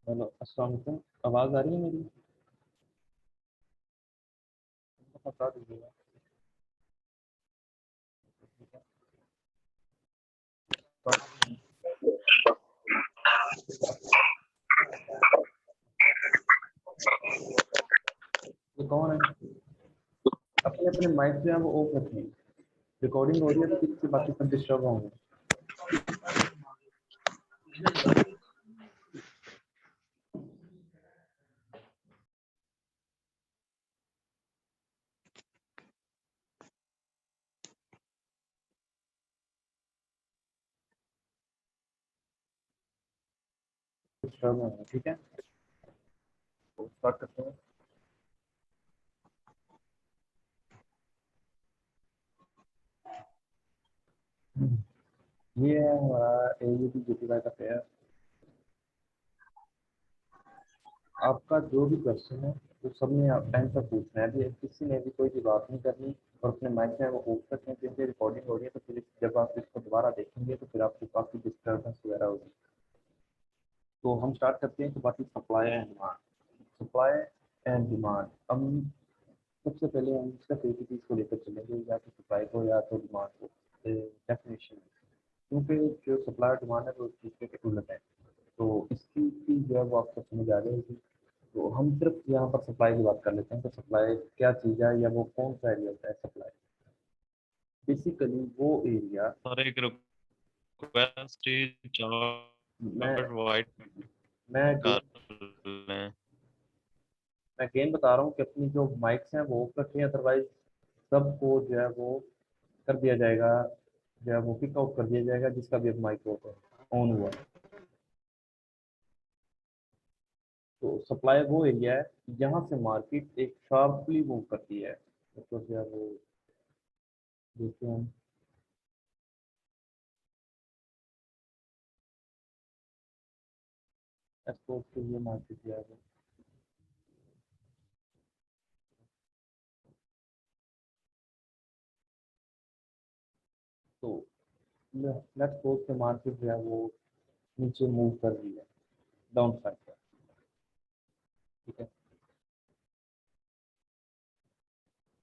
Hello, अस्सलाम वालेकुम। आवाज़ आ रही है मेरी? बता दीजिएगा। ये कौन है? अपने अपने माइक जो है वो ऑफ रखिए। रिकॉर्डिंग हो रही है तो किससे बाकी सब डिस्टर्ब होंगे। डिस्टर्ब होंगे, ठीक है। तो स्टार्ट करते हैं। ये है हमारा AUD GTY का पेयर। आपका जो भी क्वेश्चन है वो सब में आप टाइम पर पूछना है। अभी किसी ने भी कोई भी बात नहीं करनी और अपने माइक में वो ऑफ रखें, क्योंकि रिकॉर्डिंग हो रही है तो फिर जब आप इसको दोबारा देखेंगे तो फिर आपको काफ़ी डिस्टर्बेंस वगैरह होगी। तो हम स्टार्ट करते हैं कि बाकी supply and demand. Supply and demand, हम सबसे पहले हम इसका क्रिएटिविटीज को लेकर चलेंगे, या तो सप्लाई को या तो डिमांड को। डेफिनेशन, क्योंकि जो सप्लाई डिमांड है वो एक दूसरे के उलट है। तो इसकी की जो है वो आपको समझ आ जाएगी। तो हम सिर्फ यहाँ पर सप्लाई की बात कर लेते हैं कि सप्लाई क्या चीज़ है या वो कौन सा एरिया होता है। सप्लाई बेसिकली वो एरिया। सर एक रिक्वेस्ट मैं जॉर्ज वाइट मैं कर गेम लें। मैं गेम बता रहा हूँ कि अपनी जो माइक्स हैं वो ऑफ रखें, अदरवाइज सबको जो है वो कर दिया जाएगा, जो है वो पिक आउट कर दिया जाएगा जिसका भी अब माइक ऑन हुआ। तो सप्लाई वो एरिया है जहाँ से मार्केट एक शार्पली मूव करती है। तो जो है वो देखते हैं। एक्सपोर्ट के लिए मार्केट जो है वो, तो लेट्स सपोज के मार्केट जो है वो नीचे मूव कर रही है, डाउन साइड पर। ठीक है।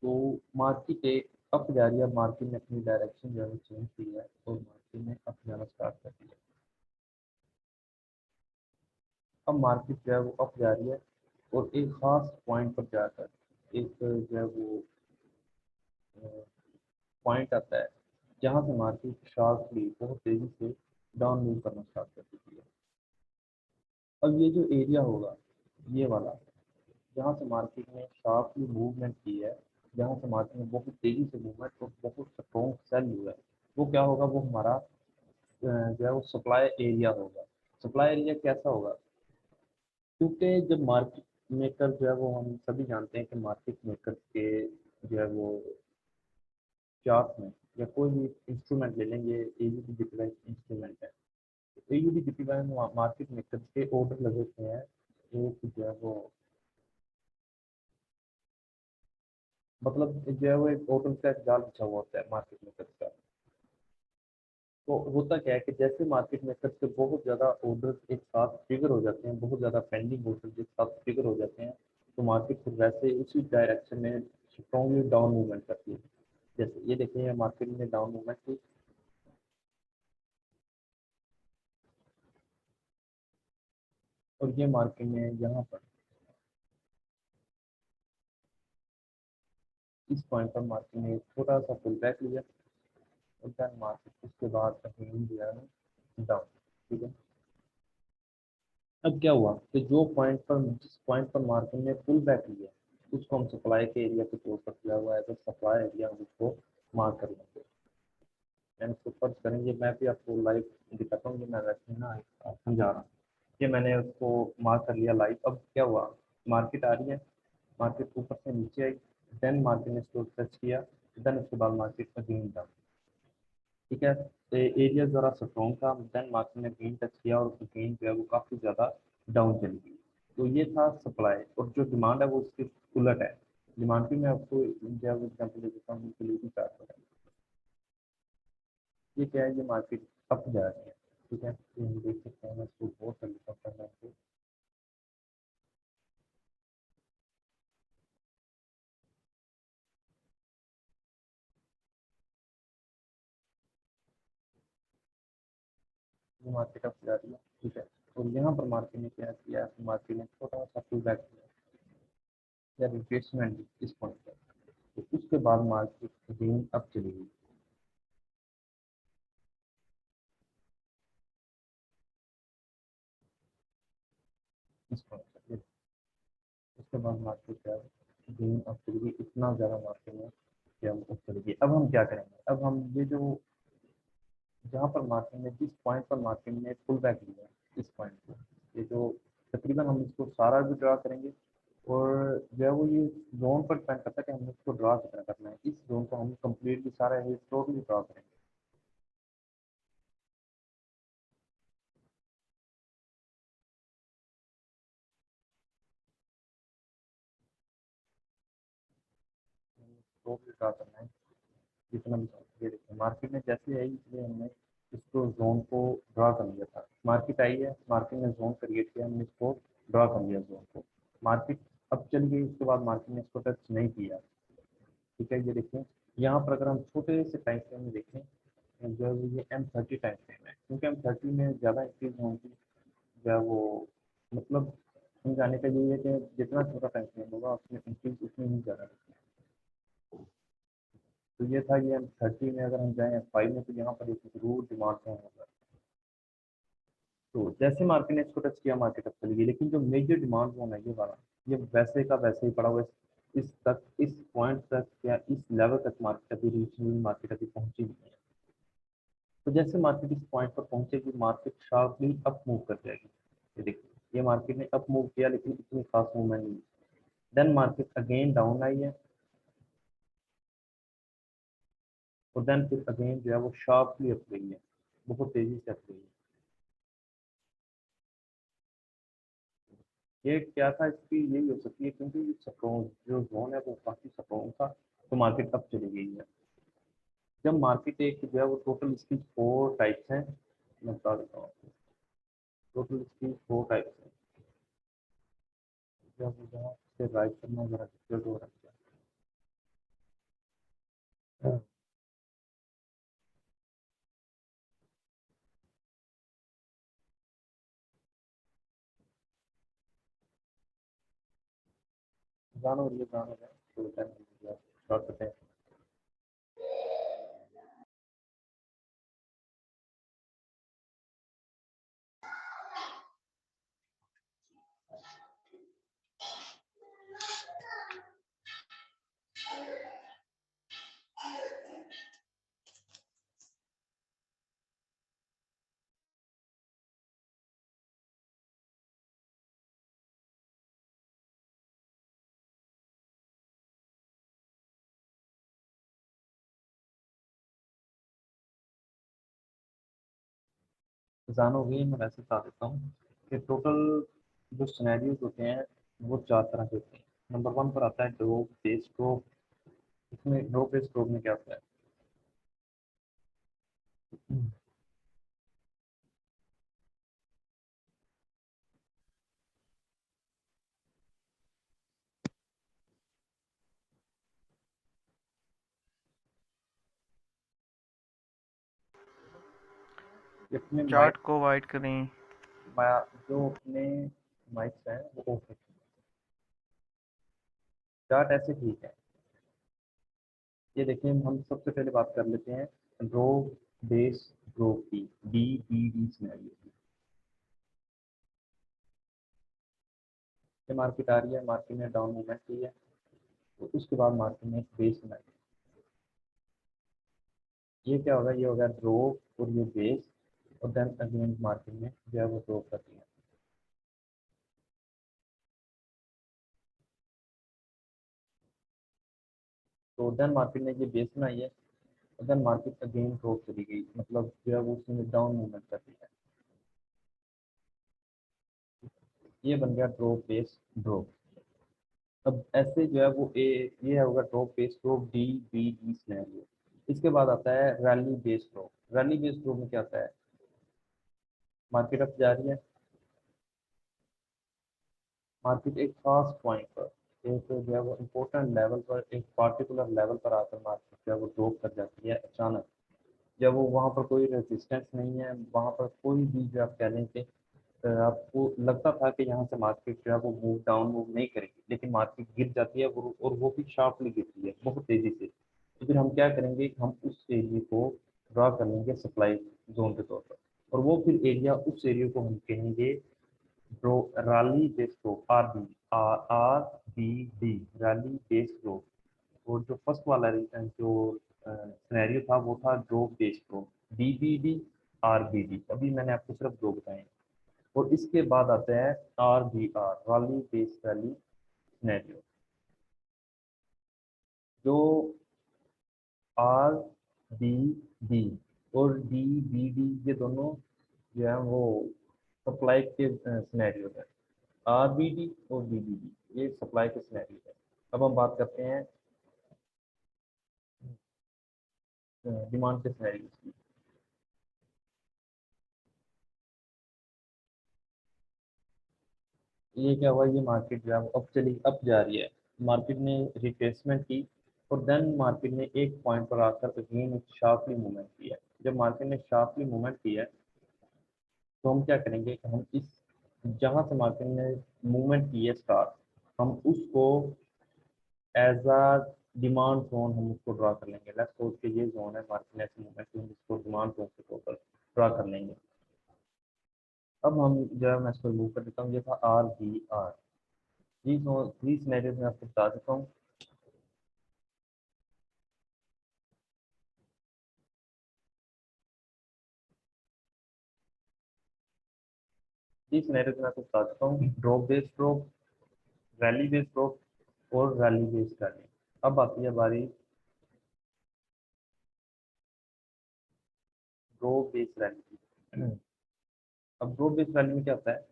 तो मार्केट एक अप जा रही है। मार्केट ने अपनी डायरेक्शन जो है वो चेंज की है और मार्केट ने अप जाना स्टार्ट कर दिया। अब मार्केट जो है वो अप जा रही है और एक खास पॉइंट पर जाकर एक जो है वो पॉइंट आता है जहाँ से मार्केट शार्पली बहुत तेजी से डाउन मूव करना स्टार्ट कर देती है। अब ये जो एरिया होगा, ये वाला, जहाँ से मार्केट ने शार्पली मूवमेंट की है, जहाँ से मार्केट में बहुत तेजी से मूवमेंट और बहुत स्ट्रॉन्ग सेल हुआ है, वो क्या होगा? वो हमारा जो है वो सप्लाई एरिया होगा। सप्लाई एरिया कैसा होगा? क्योंकि जब मार्केट मेकर जो है वो, हम सभी जानते हैं कि मार्केट मेकर के जो है वो चार्ट में या कोई भी इंस्ट्रूमेंट ले लेंगे, AUD जितना इंस्ट्रूमेंट है, AUD जितना मार्केट मेकर के ऑर्डर लगे होते हैं। एक जो है वो, मतलब जो है वो एक ऑर्डर का एक जाल बिछा हुआ होता है मार्केट मेकर का। तो होता क्या है कि जैसे मार्केट मेकर के बहुत ज़्यादा ऑर्डर एक साथ ट्रिगर हो जाते हैं, बहुत ज़्यादा पेंडिंग ऑर्डर एक साथ ट्रिगर हो जाते हैं, तो मार्केट फिर वैसे उसी डायरेक्शन में स्ट्रॉन्गली डाउन मूवमेंट करती है। जैसे ये देखिए, मार्केट में डाउन मूवमेंट थी और ये मार्केट में यहाँ पर इस पॉइंट पर मार्केट ने एक छोटा सा पुल बैक लिया और देन मार्केट उसके बाद अगेन जो है डाउन। ठीक है। अब क्या हुआ कि जो पॉइंट पर, जिस पॉइंट पर मार्केट ने पुल बैक लिया, उसको हम सप्लाई के एरिया पे क्लोज कर दिया हुआ है, तो सप्लाई एरिया हम उसको मार्क कर लेंगे। मैंने उसको फर्ज करेंगे, मैं भी आपको लाइव दिखाता हूँ। ये मैं वैसे ना समझा रहा हूँ। ये मैंने उसको मार्क कर लिया लाइव। अब क्या हुआ? मार्केट आ रही है, मार्केट ऊपर से नीचे आई, देन मार्केट ने इसको टच किया, देन उसके बाद मार्केट का गेन था। ठीक है। तो एरिया जरा स्ट्रॉन्ग था, देन मार्केट ने गेन टच किया और गेन जो है वो काफ़ी ज़्यादा डाउन चली गई। तो ये था सप्लाई। और जो डिमांड है वो उसके उलट है। डिमांड की मैं आपको जो है वो एग्जाम्पल दे देता हूँ, बिलीव चार्ट है। ये क्या है? ये मार्केट अप जा रही है। ठीक है, ये हम देख सकते हैं। मैं इसको बहुत कर लेता हूँ पहले आपको। ये मार्केट अप जा रही है, ठीक है। और यहाँ पर मार्केट ने क्या किया, मार्केट ने छोटा सा पुल बैक किया या रिट्रेसमेंट इस पॉइंट पर, तो उसके बाद मार्केट अगेन अप चली गई इस पॉइंट पर। उसके बाद मार्केट क्या है, अगेन अप चली गई, इतना ज़्यादा मार्केट में क्या अप चली गई। अब हम क्या करेंगे, अब हम ये जो जहाँ पर मार्केट ने जिस पॉइंट पर मार्केट ने पुल बैक लिया इस पॉइंट पर, ये जो तकरीबन हम इसको सारा भी ड्रा करेंगे, और जो है वो ये जोन पर डिपेंड करता है कि हमें इसको ड्रा कितना करना है। इस जोन को हम कम्प्लीटली सारा ये टोटली ड्रा करेंगे। टोटली ड्रा करना है जितना भी। ये देखिए मार्केट में जैसे आई, इसलिए हमने इसको जोन को ड्रा कर लिया था। मार्केट आई है, मार्केट ने जोन क्रिएट किया, हमने इसको ड्रा कर लिया जोन को। मार्केट अब चल गई, उसके बाद मार्केट ने इसको टच नहीं किया, ठीक है। ये देखें यहाँ पर अगर हम छोटे से टाइम फ्रेम में देखें, जो है वो ये M30 टाइम फ्रेम है, क्योंकि M30 में ज़्यादा इंक्रीज होगी जो है वो, मतलब समझाने का यही है कि जितना छोटा टाइम फ्रेम होगा उसमें इंक्रीज उतनी ही ज़्यादा होगी। तो ये था ये M30 में। अगर हम जाएँ F5 में, तो यहाँ पर एक जरूर डिमांड का होगा। तो जैसे मार्केट ने इसको टच किया, मार्केट अब चली गई, लेकिन जो मेजर डिमांड जोन है ये वाला, ये वैसे का वैसे ही पड़ा हुआ है। इस तक, इस पॉइंट तक या इस लेवल तक मार्केट अभी रीच नहीं, मार्केट अभी पहुंची नहीं है। तो जैसे मार्केट इस पॉइंट पर पहुंचेगी, मार्केट शार्पली अप मूव कर जाएगी। ये देखिए ये मार्केट ने अप मूव किया, लेकिन इतनी खास मूवमेंट नहीं। देन मार्केट अगेन डाउन आई है, और देन फिर अगेन जो है वो शार्पली अप गई है, बहुत तेजी से अप गई है। ये क्या था, इसकी यही हो सकती है, क्योंकि ये स्ट्रॉन्ग जो जोन है वो काफी स्ट्रॉन्ग था, तो मार्केट अप चली गई है। जब मार्केट एक जो है वो टोटल इसकी 4 टाइप्स हैं, मैं बता देता हूँ आपको। टोटल इसकी 4 टाइप्स हैं। जब जहाँ से राइट करना जरा डिफिकल्ट हो रहा है। जानो, ये जानो है तो टाइम स्टार्ट करते हैं। जानो भी मैं वैसे बता देता हूँ कि टोटल जो सिनेरियोज होते हैं वो 4 तरह के होते हैं। नंबर 1 पर आता है ड्रॉप बेस ड्रॉप। इसमें ड्रॉप बेस ड्रॉप में क्या होता है, इसमें माइक, चार्ट को वाइड करें। जो अपने माइक्स हैं वो ऑफ है। चार्ट ऐसे ठीक है। ये देखिए हम सबसे पहले बात कर लेते हैं ड्रॉप बेस ड्रॉप की, DBD सिनेरियो की। ये मार्केट आ रही है, मार्केट ने डाउन मूवमेंट की है, तो उसके बाद मार्केट ने एक बेस बनाई। ये क्या होगा, ये होगा ड्रॉप और ये बेस, और देन अगेन मार्केट में जो है वो ड्रॉप करती है। तो देन मार्केट ने ये बेस बनाई है, और देन मार्केट अगेन ड्रॉप चली गई, मतलब जो है वो उसमें डाउन मूवमेंट कर रही है। ये बन गया ड्रॉप बेस ड्रॉप। अब ऐसे जो है वो ये होगा drop base drop, DBD scenario. इसके बाद आता है rally base drop. Rally base drop में क्या आता है, मार्केट अप जा रही है, मार्केट एक खास पॉइंट पर, एक जो है वो इम्पोर्टेंट लेवल पर, एक पार्टिकुलर लेवल पर आकर मार्केट जो है वो ड्रॉप कर जाती है अचानक। जब वो वहाँ पर कोई रेजिस्टेंस नहीं है, वहाँ पर कोई भी जो आप कह लें कि आपको लगता था कि यहाँ से मार्केट जो है वो मूव डाउन मूव नहीं करेगी, लेकिन मार्केट गिर जाती है और वो भी शार्पली गिरती है बहुत तेजी से। तो फिर हम क्या करेंगे कि हम उस एरिया को ड्रा कर लेंगे सप्लाई जोन के तौर पर, और वो फिर एरिया उस एरिया को हम कहेंगे drop rally base drop, R B, R B D, rally base drop. और जो फर्स्ट वाला जो सिनेरियो था वो था drop base drop, D B D, R B D. अभी मैंने आपको सिर्फ दो बताए। और इसके बाद आता है R B R, rally base rally scenario. जो आर बी डी और डी बी डी, ये दोनों जो है वो सप्लाई के सिनेरियो है। आर बी डी और डी बी डी ये सप्लाई के सिनेरियो है। अब हम बात करते हैं डिमांड के सिनेरियो की। ये क्या हुआ, ये मार्केट जो है वो अब चली अप जा रही है। मार्केट ने रिट्रेसमेंट की और देन मार्केट ने एक पॉइंट पर आकर अगेन शार्पली मूवमेंट किया है। जब मार्केट ने शार्पली मूवमेंट किया है तो हम क्या करेंगे कि हम इस जहां से मार्केट ने मूवमेंट की है स्टार्ट, हम उसको एज अ डिमांड जोन हम उसको ड्रा कर लेंगे। लेट्स सपोज कि ये जोन है, मार्केट ने ऐसे मूवमेंट की, हम इसको डिमांड जोन के तौर पर ड्रा कर लेंगे। अब हम जो है मैं इसको मूव कर देता हूँ, ये था आर बी आर। जी थ्री सिनेरियोज में आपको बता देता हूँ। जी सिनेरियोज में आपको बता देता हूँ, drop based drop, rally based drop और रैली बेस्ड रैली। अब आती है बारी ड्रॉप बेस्ड रैली की। अब ड्रॉप बेस्ड रैली में क्या होता है,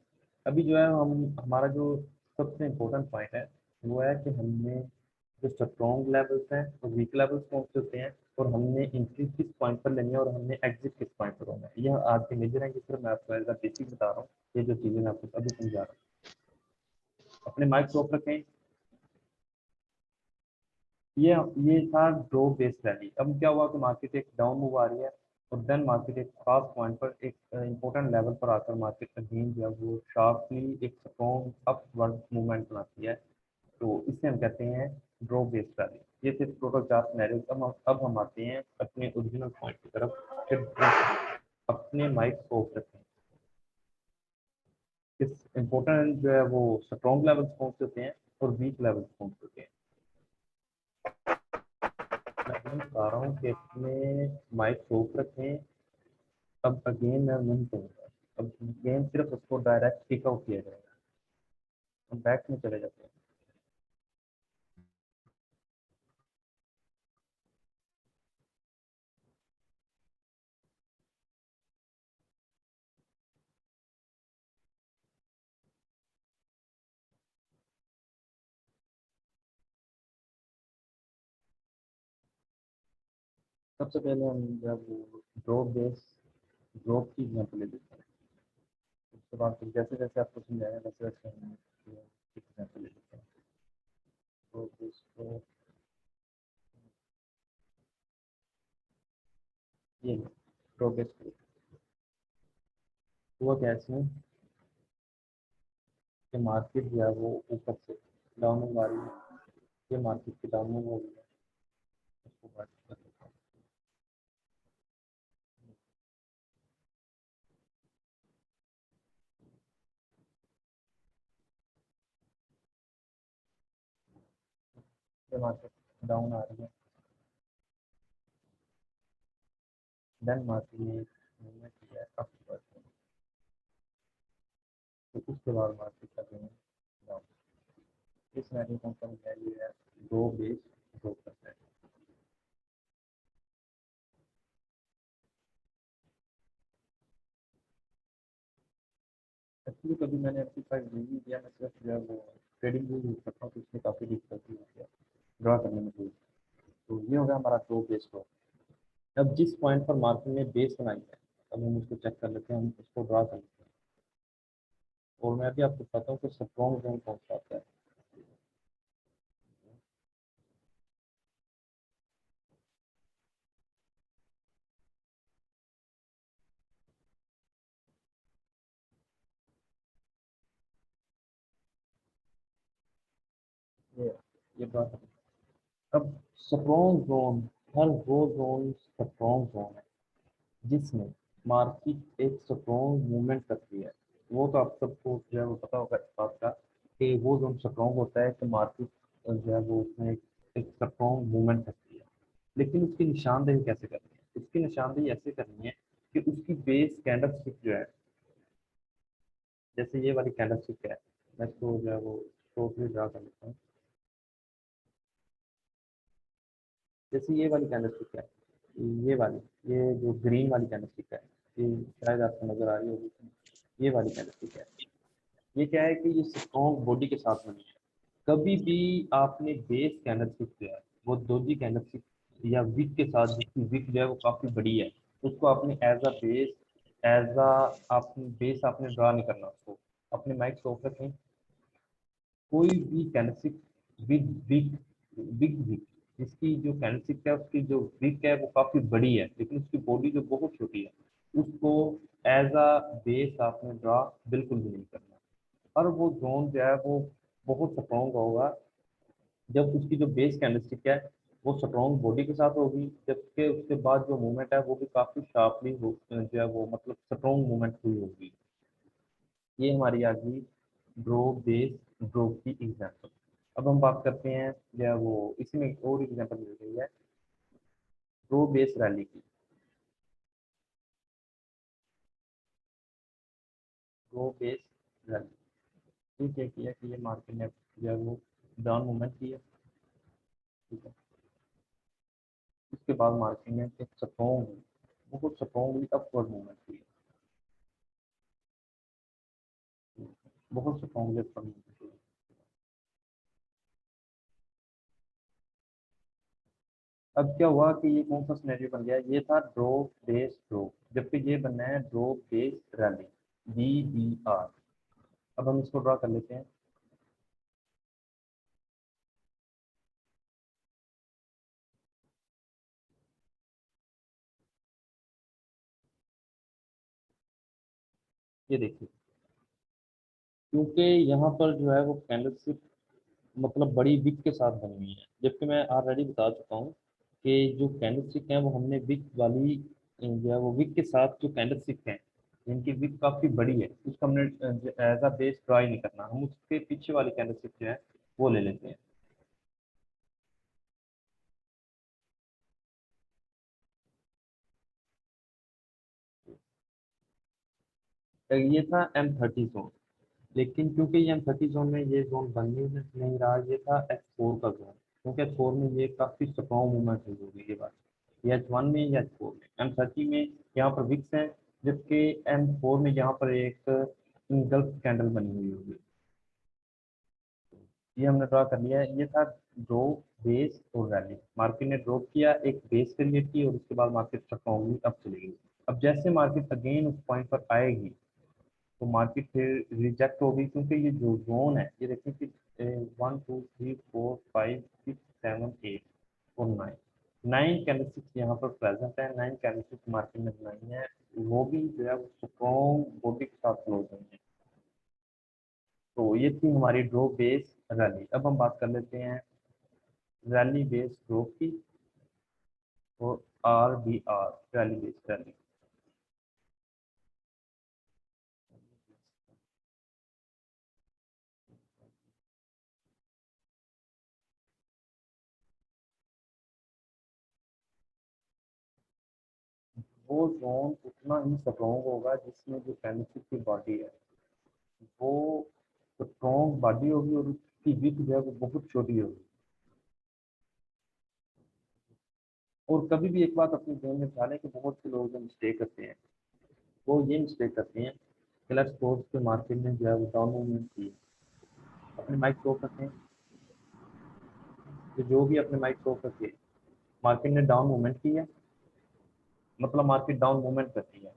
अभी जो है हम हमारा जो सबसे इम्पोर्टेंट पॉइंट है वो है कि हमने जो स्ट्रॉन्ग लेवल्स हैं और वीक लेवल्स कौन से होते हैं, और हमने एंट्री किस पॉइंट पर लेनी है और हमने एग्जिट किस पॉइंट पर होना है। यह आज के मेजर है कि सिर्फ मैं आपको एज बेसिक बता रहा हूँ। ये जो चीज़ें मैं आपको अभी समझा रहा हूँ, अपने माइक ऑफ रखें। ये ये था ड्रॉप बेस्ड रैली। अब क्या हुआ कि मार्केट एक डाउन मूव आ रही है और देन मार्केट एक खास पॉइंट पर एक इंपॉर्टेंट लेवल पर आकर मार्केट अगेन जो है वो शार्पली एक स्ट्रॉन्ग अपवर्ड मूवमेंट बनाती है। तो इसे हम कहते हैं ड्रॉप बेस्ड रैली। ये सिर्फ टोटल चार सिनेरियो। अब हम आते हैं अपने ओरिजिनल पॉइंट की तरफ। फिर अपने माइक ऑफ रखें। इस इम्पोर्टेंट जो है वो स्ट्रॉन्ग लेवल्स कौन से होते हैं और वीक लेवल्स कौन से होते हैं। मैं अगेन बता रहा हूँ कि अपने माइक ऑफ रखें। अब अगेन मैं नहीं कहूँगा। अब अगेन सिर्फ उसको डायरेक्ट पिक आउट किया जाएगा। हम बैक में चले जाते हैं। सबसे पहले हम जब ड्रॉप की एग्जाम्पल ले लेते हैं। उसके बाद फिर जैसे जैसे आपको समझाया वैसे वैसे हम एग्जाम्पल ले लेते हैं। तो इसको ये प्रोग्रेस हुआ क्या इसमें कि मार्केट जो है वो ऊपर से डाउन हो रही है। ये मार्केट की डाउन हो रही है, उसको बात कर लेते हैं। ये मार्केट डाउन आ रही है, देन मार्केट ने मूवमेंट किया है अपवर्ड। तो उसके बाद मार्केट का जो है डाउन। इस सिनेरियो को हम वैल्यू है दो बेस दो परसेंट। एक्चुअली कभी मैंने अपनी फाइल नहीं दिया, मैं सिर्फ जो है वो ट्रेडिंग में यूज करता हूँ, तो इसमें काफ़ी डिफिकल्टी होती है ड्रा करने में कोई। तो ये हो गया हमारा दो बेस ड्रॉ। अब जिस पॉइंट पर मार्केट ने बेस बनाई है, अब हम उसको चेक कर लेते हैं, हम उसको ड्रा कर लेते हैं। और मैं भी आपको बताता हूँ कि स्ट्रॉन्ग जोन कौन सा आता है। ये बात है। अब स्ट्रॉन्ग जोन, हर वो जोन स्ट्रॉन्ग जोन है जिसमें मार्केट एक स्ट्रॉन्ग मूवमेंट करती है। वो तो आप सबको जो है वो पता होगा इस बात का कि वो जोन स्ट्रॉन्ग होता है कि मार्केट जो है वो उसमें एक स्ट्रॉन्ग मूवमेंट करती है। लेकिन उसकी निशानदेही कैसे करनी है? उसकी निशानदेही ऐसे करनी है कि उसकी बेस कैंडल स्टिक जो है, जैसे ये वाली कैंडल स्टिक है, मैं इसको जो है वो टोटली ड्रा कर लेता हूँ। जैसे ये वाली कैंडल स्टिक है, ये वाली, ये जो ग्रीन वाली कैंडल स्टिक है, ये शायद आपको नजर आ रही होगी, ये वाली कैंडल स्टिक है। ये क्या है कि ये स्ट्रॉन्ग बॉडी के साथ बनी है। कभी भी आपने बेस कैंडल स्टिक जो है वो दोजी कैंडल स्टिक या विक के साथ, जिसकी विक जो है वो काफी बड़ी है, उसको आपने as a base, as a आपने बेस आपने ड्रा नहीं करना उसको। अपने माइक ऑफ रखें। कोई भी candlestick with wick, big wick, जिसकी जो कैंडलस्टिक है उसकी जो विक है वो काफी बड़ी है लेकिन उसकी बॉडी जो बहुत छोटी है, उसको एज अ बेस आपने ड्रा बिल्कुल भी नहीं करना। और वो जोन जो है वो बहुत स्ट्रॉन्ग होगा जब उसकी जो बेस कैंडलस्टिक है वो स्ट्रॉन्ग बॉडी के साथ होगी, जबकि उसके बाद जो मूवमेंट है वो भी काफी शार्पली हो जो है वो मतलब स्ट्रॉन्ग मूवमेंट हुई होगी। ये हमारी आ गई ड्रो बेस ड्रो की एग्जांपल। अब हम बात करते हैं जो है वो इसी में एक और एग्जांपल मिल रही है ड्रो बेस रैली की। ड्रो बेस रैली, ये क्या किया कि ये मार्केट ने जो है वो डाउन मूवमेंट किया, ठीक है। उसके बाद मार्केट ने एक स्ट्रॉन्ग, बहुत स्ट्रॉन्गली अपवर्ड मूवमेंट किया, बहुत स्ट्रॉन्गली अपवर्ड मूवमेंट किया। अब क्या हुआ कि ये कौन सा सिनेरियो बन गया? ये था ड्रो बेस ड्रो, जबकि ये बनना है ड्रो बेस रैली, DBR। अब हम इसको ड्रा कर लेते हैं। ये देखिए, क्योंकि यहाँ पर जो है वो कैंडलस्टिक मतलब बड़ी विक के साथ बनी हुई है, जबकि मैं ऑलरेडी बता चुका हूँ कि जो कैंडलस्टिक है वो हमने विक वाली जो है वो विक के साथ जो कैंडलस्टिक है जिनकी विक काफी बड़ी है उसको हमने एज अ बेस ट्राई नहीं करना, हम उसके पीछे वाली कैंडलस्टिक जो है वो ले लेते हैं। तो ये था M30 जोन, लेकिन क्योंकि ये M30 जोन में ये जोन बनने नहीं रहा, ये था H4 का जोन, क्योंकि H4 में ये काफी स्ट्रॉन्ग मूवमेंट हुई होगी ये बात। ये H1 में या H4 में, M30 में यहाँ पर विक्स है, जबकि M4 में यहाँ पर एक गल्फ कैंडल बनी हुई होगी। ये हमने ड्रा कर लिया है। ये था ड्रॉ बेस और रैली। मार्केट ने ड्रॉप किया, एक बेस क्रिएट की और उसके बाद मार्केट स्ट्रॉन्गली अप चली गई। अब जैसे मार्केट अगेन उस पॉइंट पर आएगी तो मार्केट फिर रिजेक्ट होगी, क्योंकि ये जो जोन है ये देखिए कि 1 2 3 4 5 6 7 8 और 9, 9 कैंडलस्टिक्स यहाँ पर प्रेजेंट है। 9 कैंडलस्टिक्स मार्केट में बनाई है, वो भी जो है स्ट्रॉन्ग बॉडी के साथ क्लोज हुई है। तो ये थी हमारी ड्रो बेस रैली। अब हम बात कर लेते हैं रैली बेस ड्रो की और RBR रैली बेस रैली। वो जोन उतना ही स्ट्रॉन्ग होगा जिसमें जो कैंडलस्टिक की बॉडी है वो स्ट्रॉन्ग बॉडी होगी और उसकी विथ जो है वो बहुत छोटी होगी। और कभी भी एक बात अपने ध्यान में ख्याल है कि बहुत से लोग जो मिस्टेक करते हैं वो ये मिस्टेक करते हैं कि लेट्स सपोज के मार्केट में जो है वो डाउन मूवमेंट की, अपने माइक शो करते हैं, तो जो भी अपने माइक शो करते हैं मार्केट ने डाउन मूवमेंट की है, मतलब मार्केट डाउन मूवमेंट करती है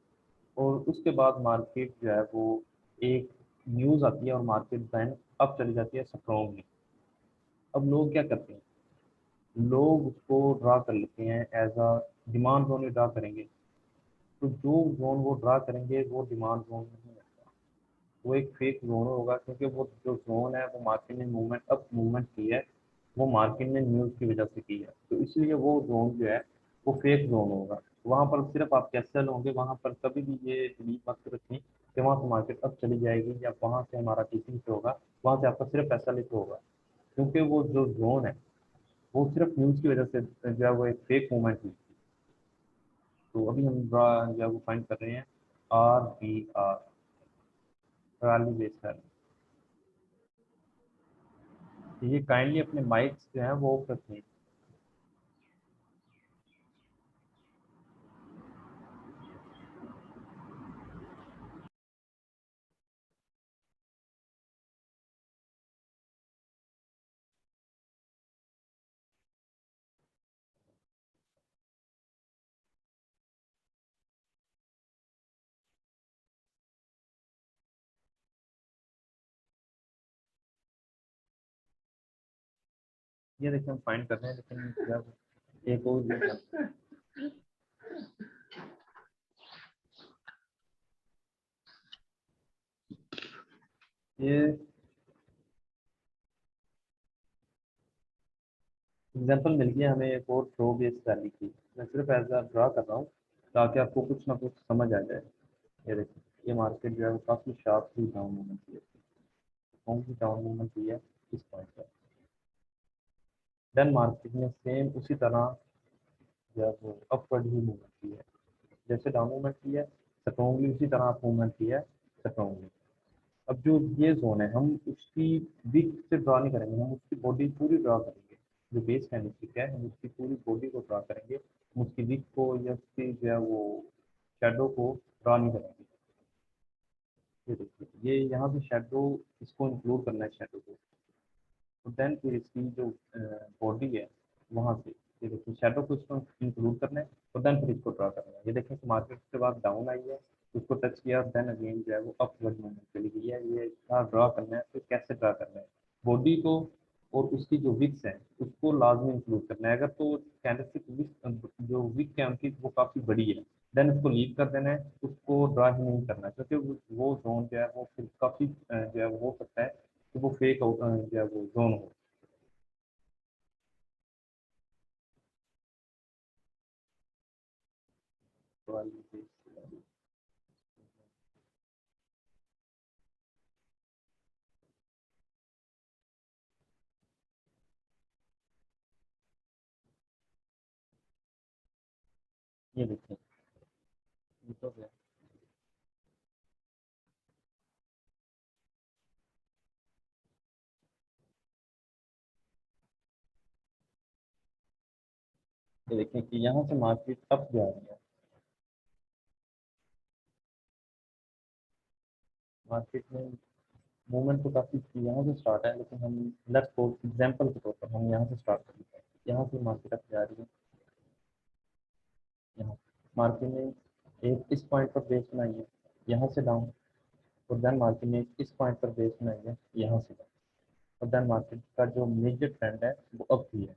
और उसके बाद मार्केट जो है वो एक न्यूज़ आती है और मार्केट दैन अप चली जाती है स्ट्रॉन्गली। अब लोग क्या करते हैं, लोग उसको ड्रा कर लेते हैं as a demand zone draw करेंगे। तो जो जोन वो ड्रा करेंगे वो डिमांड जोन नहीं होगा, वो एक फेक जोन होगा, क्योंकि वो जो जोन है वो मार्केट ने मूवमेंट अप मूवमेंट की है वो मार्केट ने न्यूज़ की वजह से की है, तो इसलिए वो जोन जो है वो फेक जोन होगा। वहाँ पर सिर्फ आप कैसे होंगे, वहाँ पर कभी भी ये बिलीव मत रखें कि वहाँ से मार्केट अब चली जाएगी या वहाँ से हमारा टीचिंग से होगा, वहाँ से आपका सिर्फ पैसा लेके होगा। क्योंकि वो जो जोन है वो सिर्फ न्यूज़ की वजह से जो है वो एक फेक मूवमेंट हुई थी। तो अभी हम जो है वो फाइंड कर रहे हैं RBR, रैली बेस रैली। ये काइंडली अपने माइक्स जो है वो ऑफ रखें। ये देखिए हम फाइंड कर रहे हैं, लेकिन जब एक और ये एग्जाम्पल मिल गया हमें एक और थ्रो बेस वैली की। मैं सिर्फ एज अ ड्रा कर रहा हूँ ताकि आपको कुछ ना कुछ समझ आ जाए। ये देखिए ये मार्केट जो है वो काफ़ी शार्पली डाउन मूवमेंट हुई है, कौन सी डाउन मूवमेंट हुई है इस पॉइंट पर। देन मार्केट में सेम उसी तरह जो है वो अपवर्ड ही मूवमेंट की है, जैसे डाउन मूवमेंट की है स्ट्रॉन्गली, उसी तरह अप मूवमेंट की है स्ट्रॉन्गली। अब जो ये जोन है हम उसकी वीक से ड्रा नहीं करेंगे, हम उसकी बॉडी पूरी ड्रा करेंगे। जो बेस कैंडिस्टिक है हम उसकी पूरी बॉडी को ड्रा करेंगे, हम उसकी वीक को या उसकी जो है वो शेडो को ड्रा नहीं करेंगे। ये देखिए ये यहाँ से शेडो, इसको इंक्लूड करना है शेडो को, तो देन फिर इसकी जो बॉडी है वहाँ से ये देखिए शेडो को इसको इंक्लूड करना है, और देन फिर इसको ड्रा करना है। ये देखिए कि मार्केट के बाद डाउन आई है, उसको टच किया, देन अगेन जो है वो अपवर्ड मूवमेंट चली गई है। ये इसका ड्रा करना है, तो कैसे ड्रा करना है, बॉडी को और उसकी जो विक्स है उसको लाजमी इंक्लूड करना है। अगर तो कैंडलस्टिक विक जो विक है उनकी वो काफ़ी बड़ी है, देन उसको लीव कर देना है, उसको ड्रा ही नहीं करना है, क्योंकि वो जोन जो है वो फिर काफ़ी जो है वो हो सकता है कि वो फेक जो है वो जोन हो। वाली बेस, ये देखिए ये तो है। ये देखिए कि यहाँ से मार्केट अप जा रही है, मार्केट में मूवमेंट तो काफ़ी यहाँ से स्टार्ट है, लेकिन हम लेट्स सपोज एग्जांपल के तौर पर हम यहाँ से स्टार्ट कर लेते हैं। यहाँ से मार्केट अप जा रही है, यहाँ मार्केट ने एक इस पॉइंट पर बेस बनाई है, यहाँ से डाउन, और देन मार्केट ने इस पॉइंट पर बेस बनाई है, यहाँ से डाउन, और देन मार्केट का जो मेजर ट्रेंड है वो अप ही है।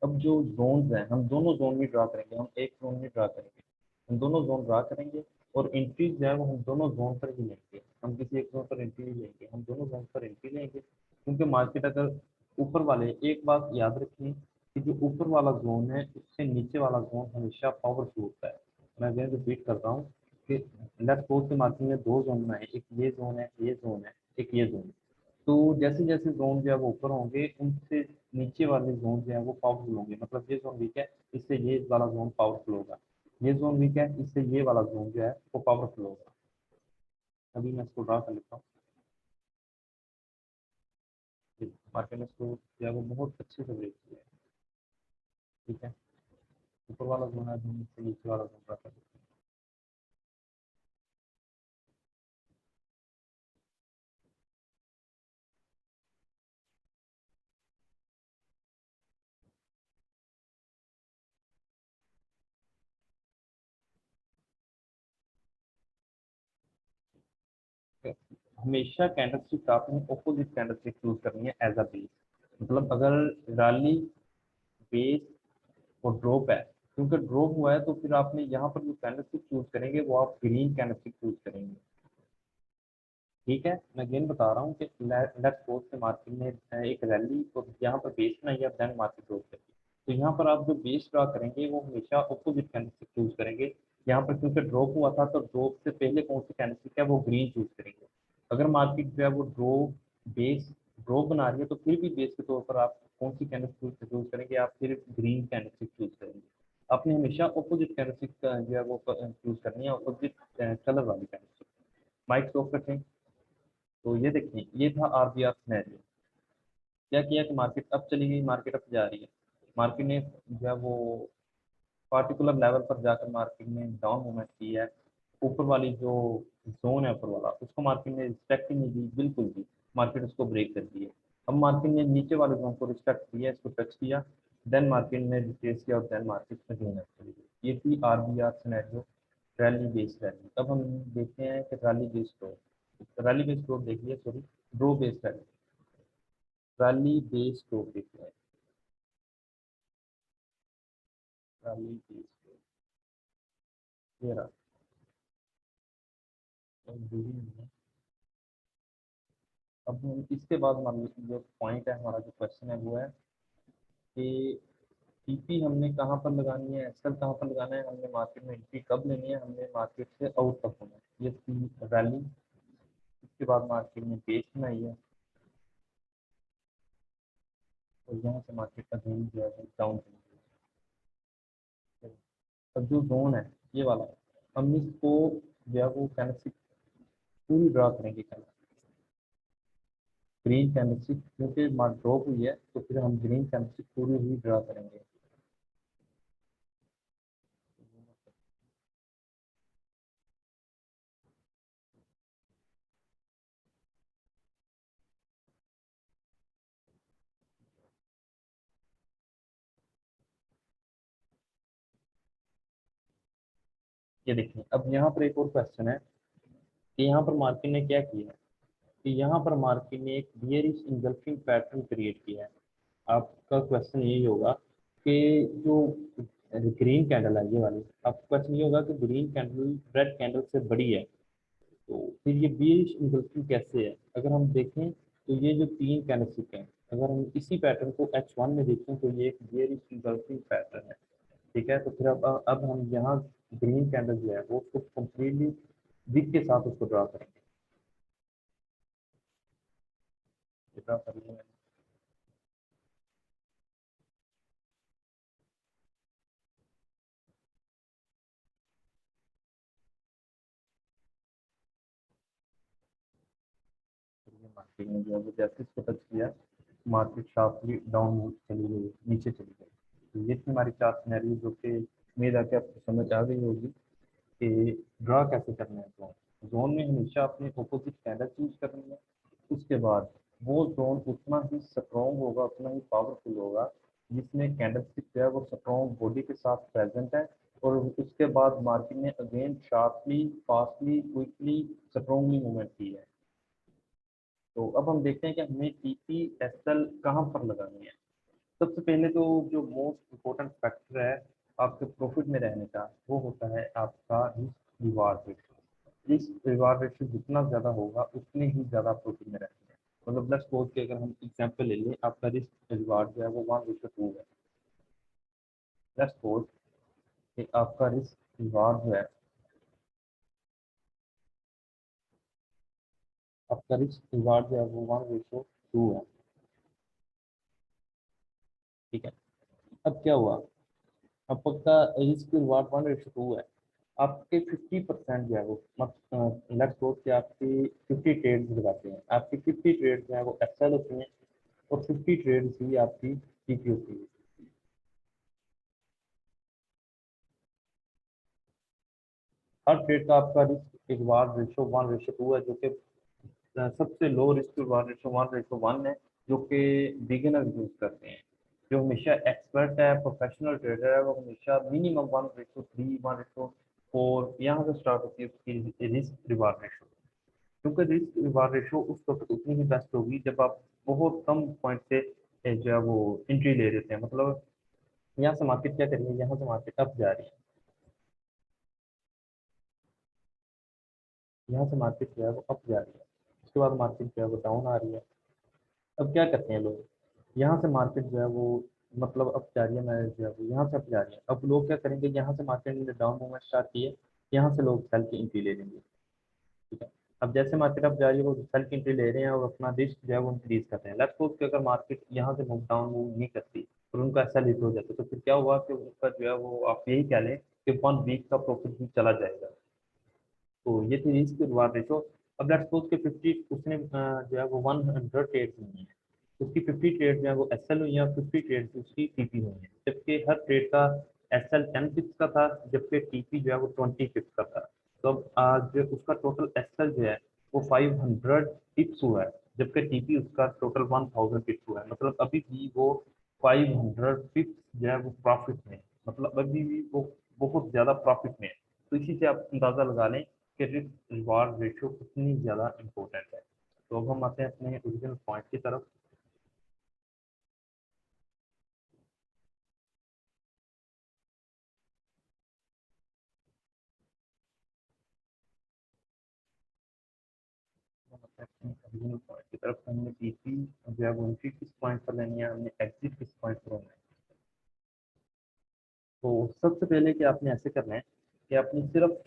अब जो जोन्स हैं हम दोनों जोन में ड्रा करेंगे, हम एक जोन में ड्रा करेंगे, हम दोनों जोन ड्रा करेंगे, और एंट्री जो है वो हम दोनों जोन पर ही लेंगे, हम किसी एक जोन पर एंट्री नहीं लेंगे, हम दोनों जोन पर एंट्री लेंगे। क्योंकि मार्केट अगर ऊपर वाले, एक बात याद रखिए कि जो ऊपर वाला जोन है उससे नीचे वाला जोन हमेशा पावरफुल होता है। मैं अगेन रिपीट कर रहा हूँ कि लेफ्ट फोर्थ के मार्केट में दो जोन बनाए, एक ये जोन है, ये जोन है, एक ये जोन है। तो जैसे जैसे जोन जो है वो ऊपर होंगे उनसे नीचे वाले जोन जो है वो पावरफुल होंगे, मतलब ये जोन वीक है इससे ये वाला जोन पावरफुल होगा, ये जोन वीक है इससे ये वाला जोन जो है वो पावरफुल होगा। अभी मैं इसको ड्रा कर लेता हूँ। मार्केट ने इसको जो है वो बहुत अच्छे से ब्रेक किया है। ठीक है, ऊपर वाला जोन है, हम इससे नीचे वाला जोन ड्रा कर लेते हैं। हमेशा कैंडलस्टिक आपने ऑपोजिट कैंडलस्टिक चूज करनी है एज अ बेस, मतलब अगर रैली बेस और ड्रॉप है, क्योंकि ड्रॉप हुआ है तो फिर आपने यहाँ पर जो कैंडलस्टिक चूज करेंगे वो आप ग्रीन कैंडलस्टिक चूज करेंगे। ठीक है, मैं अगेन बता रहा हूँ कि लेट्स सपोज के मार्केट में एक रैली तो यहाँ पर बेस बनाई है, देन मार्केट ड्रॉप करेगी, तो यहाँ पर आप जो बेस ड्रा करेंगे वो हमेशा अपोजिट कैंडलस्टिक चूज करेंगे। यहाँ पर क्योंकि ड्रॉप हुआ था तो ड्रॉप से पहले कौन सी कैंडलस्टिक है वो ग्रीन चूज करेंगे। अगर मार्केट जो है वो बेस ड्रॉप बना रही है तो फिर भी बेस के तौर पर आप कौन सी कैंडलस्टिक चूज करेंगे, आप फिर ग्रीन कैंडलस्टिक चूज करेंगे। आपने हमेशा अपोजिट कैंडलस्टिक जो है वो चूज करनी है, अपोजिट कलर वाली कैंडलस्टिक। माइक ऑफ करते हैं। तो ये देखिए, ये था आरबीआर सिनेरियो। क्या किया कि मार्केट अप चली गई, मार्केट अप जा रही है, मार्केट ने जो है वो पार्टिकुलर लेवल पर जाकर मार्केट ने डाउन मूवमेंट की है। ऊपर वाली जो जोन है ऊपर वाला, उसको मार्केट ने रिस्पेक्ट ही नहीं दी बिल्कुल भी, मार्केट उसको ब्रेक कर दी है। अब मार्केट ने नीचे वाले जोन को रिस्पेक्ट किया, इसको टच किया, देन मार्केट ने रिट्रेस किया और देन मार्केट अगेन अप चली गई। ये थी RBR scenario, rally based rally. अब हम देखते हैं कि रैली बेस्ड ग्रोथ देख लिया, sorry, drop based rally, rally based growth देखते हैं। रैली बेस्ड ये रहा, दूरी नहीं है। अब हम इसके बाद मान लीजिए जो पॉइंट है हमारा, जो क्वेश्चन है वो है कि टीपी हमने कहाँ पर लगानी है, एसएल कहाँ पर लगाना है, हमने मार्केट में एंट्री कब लेनी है, हमने मार्केट से आउट कब होना है। ये थी रैली। इसके बाद मार्केट में बेस बनाई है और यहाँ से मार्केट का जोन जो है डाउन चली गई। अब जो जोन है ये वाला है, हम इसको जो है वो कैंडलस्टिक पूरी ड्रा करेंगे, ग्रीन कैंडलस्टिक, क्योंकि मार्केट ड्रॉप हुई है तो फिर हम ग्रीन कैंडलस्टिक पूरी ही ड्रा करेंगे। ये देखिए, अब यहाँ पर एक और क्वेश्चन है कि यहाँ पर मार्केट ने क्या किया है, कि यहाँ पर मार्केट ने एक बियरिश इंगल्फिंग पैटर्न क्रिएट किया है। आपका क्वेश्चन यही होगा कि जो ग्रीन कैंडल है ये वाली, आपका क्वेश्चन ये होगा कि ग्रीन कैंडल रेड कैंडल से बड़ी है, तो फिर ये बियरिश इंगल्फिंग कैसे है। अगर हम देखें तो ये जो तीन कैंडलस्टिक है, अगर हम इसी पैटर्न को H1 में देखें तो ये एक बियरिश इंगल्फिंग पैटर्न है। ठीक है, तो फिर अब हम यहाँ ग्रीन कैंडल जो है वो उसको कम्प्लीटली विक के साथ उसको ड्रा करेंगे। ड्रा कर लिया मैंने। मार्केट में जो है वो जैसे इसको टच किया, मार्केट शार्पली डाउन चली गई, नीचे चली गई। तो ये थी हमारी चार सिनेरियो, जो कि उम्मीद है कि आपको समझ आ गई होगी कि ड्रा कैसे करना है। जोन में हमेशा अपने अपोजिट कैंडल चूज करनी है। उसके बाद वो जोन उतना ही स्ट्रॉन्ग होगा, उतना ही पावरफुल होगा जिसमें कैंडलस्टिक जो है वो स्ट्रॉन्ग बॉडी के साथ प्रेजेंट है। और उसके बाद मार्केट ने again sharply, fastly, quickly, strongly movement की है। तो अब हम देखते हैं कि हमें टीपी एसएल कहाँ पर लगानी है। सबसे पहले तो जो मोस्ट इम्पोर्टेंट फैक्टर है आपके प्रॉफिट में रहने का, वो होता है आपका risk reward ratio. Risk reward ratio जितना ज़्यादा होगा उतने ही ज़्यादा प्रॉफिट में रहेंगे। मतलब लेट्स सपोज कि अगर हम एग्जांपल ले लें, आपका रिस्क रिवार्ड जो है वो 1:2 है। लेट्स सपोज कि आपका रिस्क रिवार्ड जो है, आपका रिस्क रिवार्ड जो है वो 1:2 है। ठीक है, अब क्या हुआ, आपका रिस्क रिवार्ड 1:2 है। आपके 50% जो है वो लेट्स सपोज कि आपकी 50 ट्रेड्स लगाते हैं, आपकी 50 ट्रेड्स जो है वो एक्सेल होती हैं और 50 ट्रेड्स ही आपकी टीपी होती है। हर ट्रेड का आपका रिस्क रिवार्ड रेशो 1:2 है, जो कि सबसे लो रिस्क रिवार्ड रेशो 1:1 है, जो कि बिगिनर यूज करते हैं। जो हमेशा एक्सपर्ट है, प्रोफेशनल ट्रेडर है, वो हमेशा मिनिमम 1:3, 1:4 यहाँ से स्टार्ट होती है उसकी रिस्क रिवार्ड रेशो। क्योंकि रिस्क रिवार्ड रेशो उस वक्त उतनी ही बेस्ट होगी जब आप बहुत कम पॉइंट से जो है वो एंट्री ले लेते हैं। मतलब यहाँ से मार्केट क्या करेंगे, यहाँ से मार्केट अप जा रही है, यहाँ से मार्केट जो है वो अप जा रही है, उसके बाद मार्केट जो है वो डाउन आ रही है। अब क्या करते हैं लोग, यहाँ से मार्केट जो है वो मतलब अब जा रही है, मैं जो है वो यहाँ से अब जा रही है। अब लोग क्या करेंगे, यहाँ से मार्केट ने डाउन मूवमेंट स्टार्ट की है, यहाँ से लोग सेल की एंट्री ले लेंगे। ठीक है। अब जैसे मार्केट अब जा रही है वो सेल की एंट्री ले रहे हैं और अपना रिस्क जो है वो इंक्रीज कर रहे हैं। लेट्स सपोज कि अगर मार्केट यहाँ से मूव डाउन मूव नहीं करती और उनका ऐसा हिट हो जाता तो फिर क्या हुआ कि उनका जो है वो आप यही कह लें कि 1 वीक का प्रॉफिट भी चला जाएगा। तो ये थी रिस्क रिवार्ड रेशो। अब लेट्स सपोज कि 50 उसने जो है वो 100 ट्रेड हुई है, उसकी 50 ट्रेड जो है वो एसएल हुई है और 50 ट्रेड उसकी टीपी हुई है, जबकि हर ट्रेड का एसएल 10 पिप्स का था, जबकि टीपी जो है वो 20 पिप्स का था। तो अब आज उसका टोटल एसएल जो है वो 500 पिप्स हुआ है, जबकि टीपी उसका टोटल 1000 पिप्स हुआ है। मतलब अभी भी वो 500 पिप्स जो है वो प्रॉफिट में है। मतलब अभी भी वो बहुत ज्यादा प्रॉफिट में है। तो इसी से आप अंदाजा लगा लें कि रिस्क रिवार्ड रेशियो कितनी ज़्यादा इम्पोर्टेंट है। तो अब हम आते हैं अपने ओरिजिनल पॉइंट की तरफ। हम आते हैं अपने ओरिजिनल पॉइंट की तरफ। हमने पीसी जो है वो एंट्री किस पॉइंट पर लेनी है, हमने एग्जिट किस पॉइंट पर होना है। तो सबसे पहले कि आपने ऐसे करना है कि आपने सिर्फ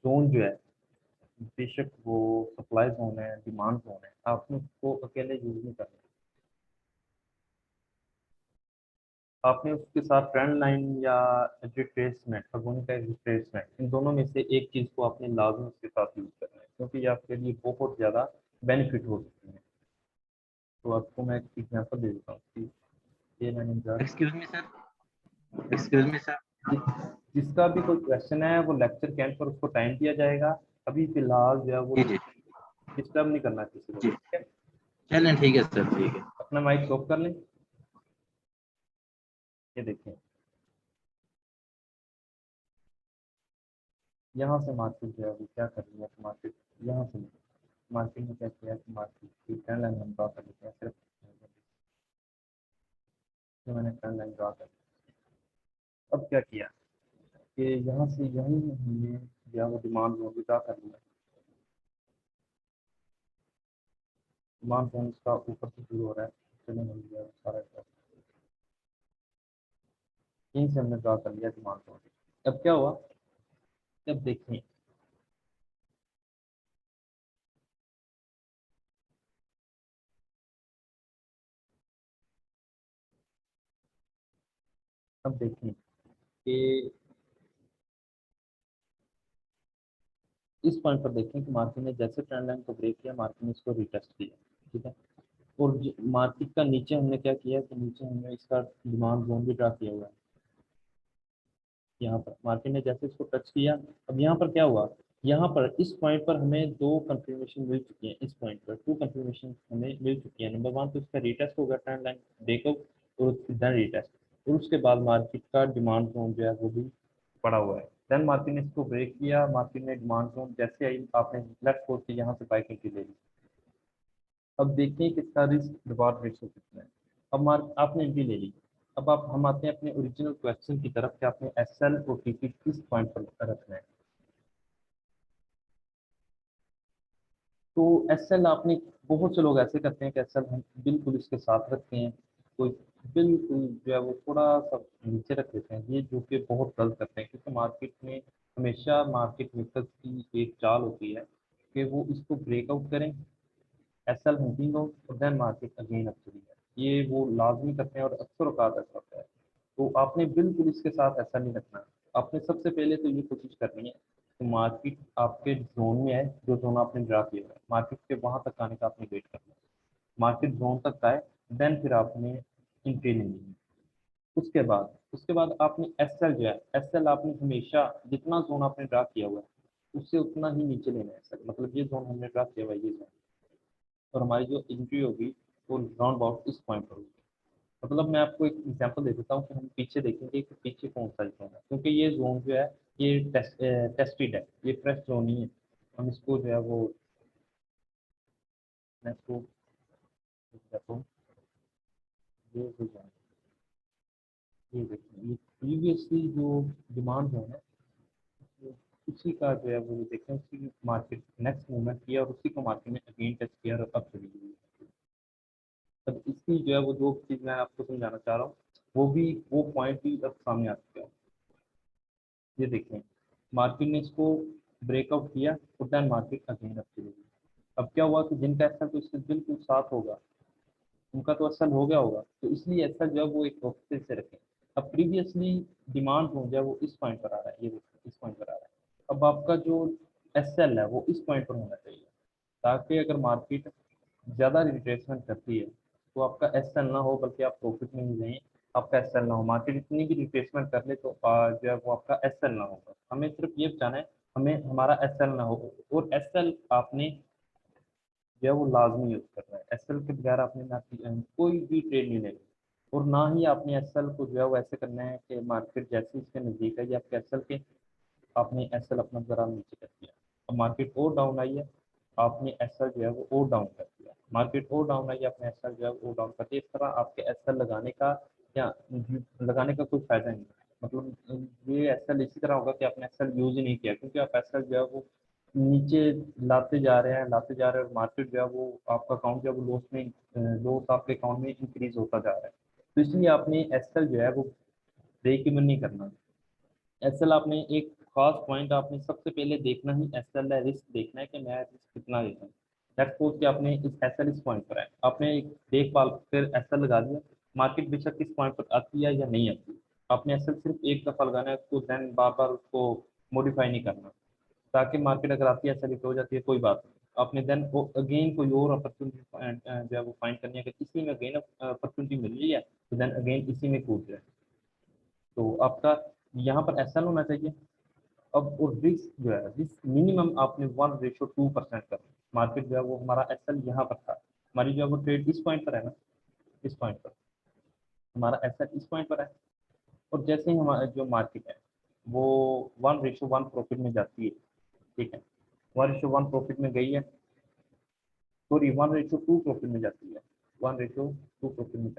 जोन जो है, बेशक वो सप्लाई जोन है डिमांड जोन है, आपने उसको अकेले यूज नहीं करना। आपने उसके साथ ट्रेंड लाइन या रिट्रेसमेंट, अगोनी का रिट्रेसमेंट, इन दोनों में से एक चीज़ को आपने लाजमी उसके साथ यूज करना है, क्योंकि ये आपके लिए बहुत ज़्यादा बेनिफिट हो सकती है। तो आपको मैं एक एग्जांपल दे देता हूँ कि ये मैंने excuse me sir, excuse me sir. जिसका भी कोई क्वेश्चन है वो लेक्चर के एंड पर उसको टाइम दिया जाएगा। अभी फिलहाल जो है वो जी जी डिस्टर्ब नहीं करना किसी को, जी, ठीक है। चलें ठीक है सर, ठीक है। अपना माइक ऑफ कर लें। ये देखें, यहाँ से मार्केट जो है वो क्या कर रही है, तो मार्केट यहाँ से मार्केट ने क्या किया कि मार्केट की ट्रेंड लाइन हम ड्रा कर लेते हैं सिर्फ। जो मैंने ट्रेंड लाइन ड्रा कर ली। अब क्या किया कि यहाँ से यहीं हमने या वो डिमांड जोन भी ड्रा कर लिया। डिमांड जोन इसका ऊपर से शुरू हो रहा है, चलिए मिल गया सारा ड्रा। यहीं से हमने ड्रा कर लिया डिमांड जोन। अब क्या हुआ, अब देखें, अब देखें कि इस पॉइंट पर देखें कि मार्केट ने जैसे ट्रेंड लाइन को ब्रेक किया, मार्केट ने इसको रिटेस्ट किया। ठीक है। और मार्केट का नीचे हमने क्या किया कि नीचे हमने इसका डिमांड जोन भी ड्रा किया हुआ है। यहाँ पर मार्केट ने जैसे इसको टच किया, अब यहाँ पर क्या हुआ, यहाँ पर इस पॉइंट पर हमें दो कंफर्मेशन मिल चुकी हैं। इस पॉइंट पर टू कंफर्मेशन हमें मिल चुकी है। नंबर वन तो इसका रिटेस्ट होगा ट्रेंड लाइन ब्रेकआउट, और देन रिटेस्ट, और उसके बाद मार्केट का डिमांड जोन जो है वो भी पड़ा हुआ है। देन मार्केट ने इसको ब्रेक किया, मार्केट ने डिमांड जोन जैसे आई, आपने लेफ्ट फोर्स की यहाँ से बाइक एंट्री ले ली। अब देखते हैं किसका रिस्क रिवार्ड रेशियो कितना है। अब मार्क आपने एंट्री ले ली। अब आप हम आते हैं अपने ओरिजिनल क्वेश्चन की तरफ कि आपने एसएल और टीपी किस पॉइंट पर रखना है। तो एसएल आपने, बहुत से लोग ऐसे करते हैं कि एसएल हम बिल्कुल इसके साथ रखते हैं, कोई बिल्कुल जो है वो थोड़ा सा नीचे रख देते हैं, ये जो कि बहुत गलत करते हैं, क्योंकि मार्केट में हमेशा मार्केट मेकर्स की एक चाल होती है कि वो इसको ब्रेकआउट करें, एसएल हंटिंग हो, और देन मार्केट अगेन अप चली जाए। ये वो लाजमी करते हैं और अक्सर औकात ऐसा होता है। तो आपने बिल्कुल इसके साथ ऐसा नहीं रखना। आपने सबसे पहले तो ये कोशिश करनी है कि मार्केट आपके जोन में है, जो जोन आपने ड्रा किया है, मार्केट के वहां तक आने का आपने वेट करना है। मार्केट जोन तक आए, देन फिर आपने एंट्री लेनी है। उसके बाद आपने एसएल जो है, एसएल आपने हमेशा जितना जोन आपने ड्रा किया हुआ है उससे उतना ही नीचे लेना है एसएल। मतलब ये जोन हमने ड्रा किया हुआ है, ये जोन, और हमारी जो एंट्री होगी वो राउंड अबाउट इस पॉइंट पर होगी। मतलब मैं आपको एक एग्जांपल दे देता हूँ कि हम पीछे देखेंगे कि पीछे कौन सा जोन है, क्योंकि ये जोन जो है ये टेस्टेड है, ये फ्रेश जोन नहीं है। हम इसको जो है वो, मैं इसको दिखाता हूँ। ये जो जोन है, ये देखिए, ये प्रीवियसली जो डिमांड जोन है, उसी का जो है वो देखें, उसी मार्केट नेक्स्ट मूवमेंट किया और उसी को मार्केट में अगेन टच किया और अब चली गई। अब इसकी जो है वो दो चीज़ मैं आपको समझाना चाह रहा हूँ, वो पॉइंट भी अब सामने आ चुका है। ये देखें, मार्केट ने इसको ब्रेकआउट किया और देन मार्केट अगेन अब चली गई। अब क्या हुआ कि जिनका एसएल तो इससे बिल्कुल साफ होगा, उनका तो एसएल हो गया होगा, तो इसलिए एसएल जो है वो एक वक्त से रखें। अब प्रीवियसली डिमांड जो है वो इस पॉइंट पर आ रहा है, ये देखिए इस पॉइंट पर आ रहा है। अब आपका जो एसएल है वो इस पॉइंट पर होना चाहिए, ताकि अगर मार्केट ज़्यादा रिट्रेसमेंट करती है तो आपका एसएल ना हो, बल्कि आप प्रॉफिट में ही रहें, आपका एसएल ना हो। मार्केट इतनी भी रिट्रेसमेंट कर ले तो जो है वो आपका एसएल ना होगा। हमें सिर्फ ये बताना है, हमें हमारा एसएल ना हो, और एसएल आपने जो है वो लाजमी यूज करना है। एसएल के बगैर आपने ना कोई भी ट्रेड नहीं लेनी, और ना ही आपने एसएल को जो है वो ऐसे करना है कि मार्केट जैसे इसके नज़दीक है, या आपके एसएल के आपने एसएल अपना जरा नीचे कर दिया। अब मार्केट और डाउन आई है, आपने एसएल जो है वो और डाउन कर दिया। मार्केट और डाउन आई है, आपने एसएल जो है वो डाउन कर दिया। इस तरह आपके एसएल लगाने का या लगाने का कोई फायदा नहीं है। मतलब ये एसएल इसी तरह होगा कि आपने एसएल यूज ही नहीं किया, क्योंकि आप एसएल जो है वो नीचे लाते जा रहे हैं, लाते जा रहे हैं, और मार्केट जो है वो आपका अकाउंट जो है वो लॉस आपके अकाउंट में इंक्रीज होता जा रहा है। तो इसलिए आपने एसएल जो है वो ब्रेक इवन नहीं करना। एसएल आपने एक खास पॉइंट आपने सबसे पहले देखना ही एसएल है, रिस्क देखना है कि मैं रिस्क कितना लेता हूँ। लेट्स सपोज कि आपने इस एसएल इस पॉइंट पर है, आपने एक देखभाल फिर एसएल लगा दिया। मार्केट बेशक इस पॉइंट पर आती है या नहीं आती, आपने एसएल सिर्फ एक दफा लगाना है, उसको देन बार बार उसको मॉडिफाई नहीं करना, ताकि मार्केट अगर आपकी एसएल हिट हो जाती है कोई बात नहीं, आपने देन वो अगेन कोई और अपॉर्चुनिटी जो है वो फाइंड करनी है। अगर इसी में अगेन अपॉर्चुनिटी मिल रही है तो देन अगेन इसी में कूद जाए। तो आपका यहाँ पर एसएल होना चाहिए। अब और रिस्क जो है, रिस्क मिनिमम आपने 1:2% करना। मार्केट जो है वो हमारा एसएल यहाँ पर था, हमारी जो है वो ट्रेड इस पॉइंट पर है ना, इस पॉइंट पर हमारा एसएल इस पॉइंट पर है। और जैसे ही हमारा जो मार्केट है वो 1:1 प्रॉफिट में जाती है, ठीक है, 1:1 प्रॉफिट में गई है, सॉरी 1:2 प्रॉफिट में जाती है, 1:2 प्रॉफिट में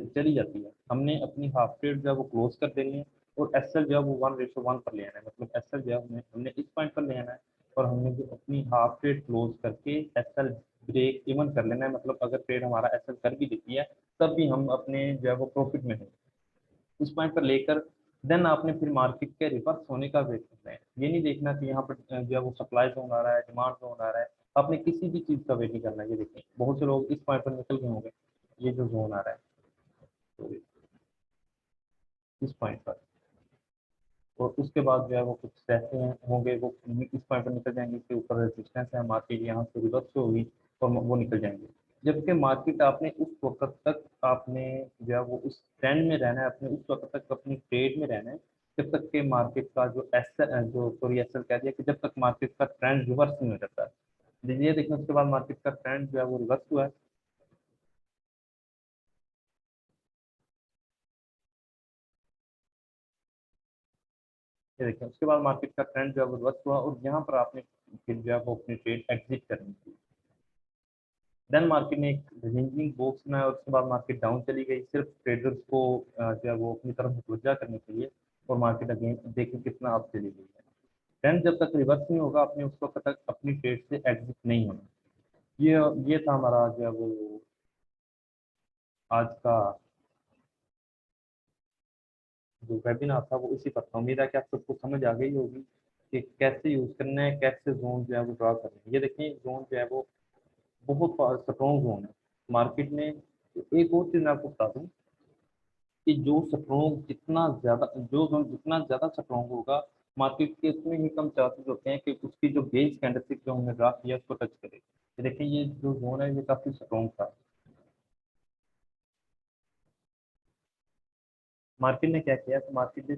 चली जाती है, हमने अपनी हाफ ट्रेड जो है वो क्लोज कर देनी है, और एसएल जो है वो 1:1 पर ले आना है। मतलब एसएल जो है हमने इस पॉइंट पर ले आना है, और हमने जो अपनी हाफ ट्रेड क्लोज करके एसएल ब्रेक इवन कर लेना है। मतलब अगर ट्रेड हमारा एसएल कर भी देती है तब भी हम अपने जो है वो प्रॉफिट में हैं, उस पॉइंट पर लेकर देन आपने फिर मार्केट के रिवर्स होने का वेट करना है। ये नहीं देखना कि यहाँ पर जो है वो सप्लाई जोन आ रहा है, डिमांड जोन आ रहा है, आपने किसी भी चीज़ का वेट नहीं करना है। ये देखें बहुत से लोग इस पॉइंट पर निकल गए होंगे, ये जो जोन आ रहा है तो इस पॉइंट पर, और उसके बाद जो है वो कुछ ऐसे होंगे वो इस पॉइंट पर निकल जाएंगे कि ऊपर रेजिस्टेंस है, मार्केट यहाँ से रिवर्स होगी और वो निकल जाएंगे। जबकि मार्केट आपने उस वक्त तक आपने जो है वो उस ट्रेंड में रहना है, अपने उस वक्त तक अपनी ट्रेड में रहना है, जब तक के मार्केट का जो एसएल कह दिया कि जब तक मार्केट का ट्रेंड रिवर्स नहीं हो जाता है। ये देखना उसके बाद मार्केट का ट्रेंड जो है वो रिवर्स हुआ है। ये देखिए उसके बाद मार्केट का ट्रेंड जो है वो रिवर्स हुआ, और यहाँ पर आपने फिर जो है वो अपनी ट्रेड एग्जिट करनी थी। देन मार्केट ने एक रेंजिंग बॉक्स बनाया, और उसके बाद मार्केट डाउन चली गई, सिर्फ ट्रेडर्स को जो है वो अपनी तरफ मुतवज्जा करने के लिए, और मार्केट अगेन देखिए कितना अप चली गई है। ट्रेंड जब तक रिवर्स नहीं होगा अपने उस वक्त तक अपनी ट्रेड से एग्जिट नहीं होना। ये था हमारा जो है वो आज का जो वेबिनार था वो इसी पर था। उम्मीद है कि आप सबको समझ आ गई होगी कि कैसे यूज करना है, कैसे जोन जो है वो ड्रा करना है। ये देखिए जोन जो है वो बहुत स्ट्रॉन्ग जोन है मार्केट में। एक और चीज़ मैं आपको बता दूँ कि जो स्ट्रॉन्ग जितना ज़्यादा जो जोन जितना ज़्यादा स्ट्रॉन्ग होगा, मार्केट के उतने ही कम चांसेस होते हैं कि उसकी जो बेस कैंडलस्टिक जो हमने ड्रा किया उसको टच करे। ये देखिए ये जो जोन है ये काफ़ी स्ट्रॉन्ग था। मार्केट ने क्या किया कि मार्केट ने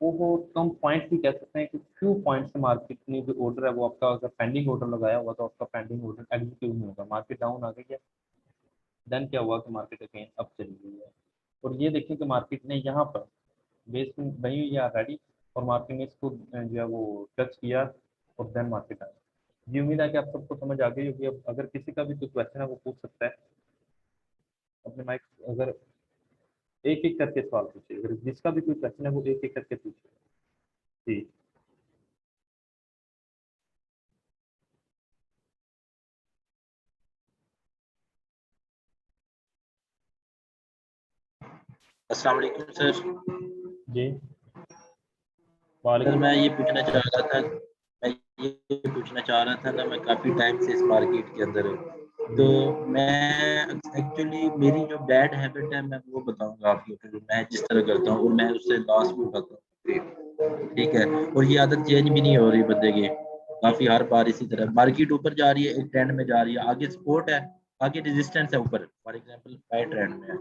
बहुत कम पॉइंट भी कह सकते हैं कि फ्यू पॉइंट से मार्केट ने जो ऑर्डर है वो आपका अगर पेंडिंग ऑर्डर लगाया हुआ तो आपका पेंडिंग ऑर्डर एग्जीक्यूट नहीं होगा। मार्केट डाउन आ गई है, देन क्या हुआ कि मार्केट अगेन अप चली गई है। और ये देखिए कि मार्केट ने यहाँ पर बेस में बनी हुई है ऑलरेडी, और मार्केट ने इसको जो है वो टच किया और देन मार्केट आया। जी उम्मीद है कि आप सबको समझ आ गई होगी। अब अगर किसी का भी कोई क्वेश्चन है वो पूछ सकता है अपने माइक, अगर एक एक करके सवाल पूछिए, अगर जिसका भी कोई क्वेश्चन है वो एक एक करके पूछिए। जी अस्सलाम वालेकुम सर। जी सर वालेकुम। मैं ये पूछना चाह रहा था मैं ये पूछना चाह रहा था ना, मैं काफ़ी टाइम से इस मार्केट के अंदर हूँ। तो मैं एक्चुअली मेरी जो बैड हैबिट है मैं वो बताऊँगा आपको, फिर मैं जिस तरह करता हूँ और मैं उससे लॉस भी उठाता हूँ, ठीक है? और ये आदत चेंज भी नहीं हो रही बंदे की, काफ़ी हर बार इसी तरह मार्केट ऊपर जा रही है, एक ट्रेंड में जा रही है, आगे सपोर्ट है, आगे रेजिस्टेंस है ऊपर, फॉर एग्जांपल बाय ट्रेंड में है।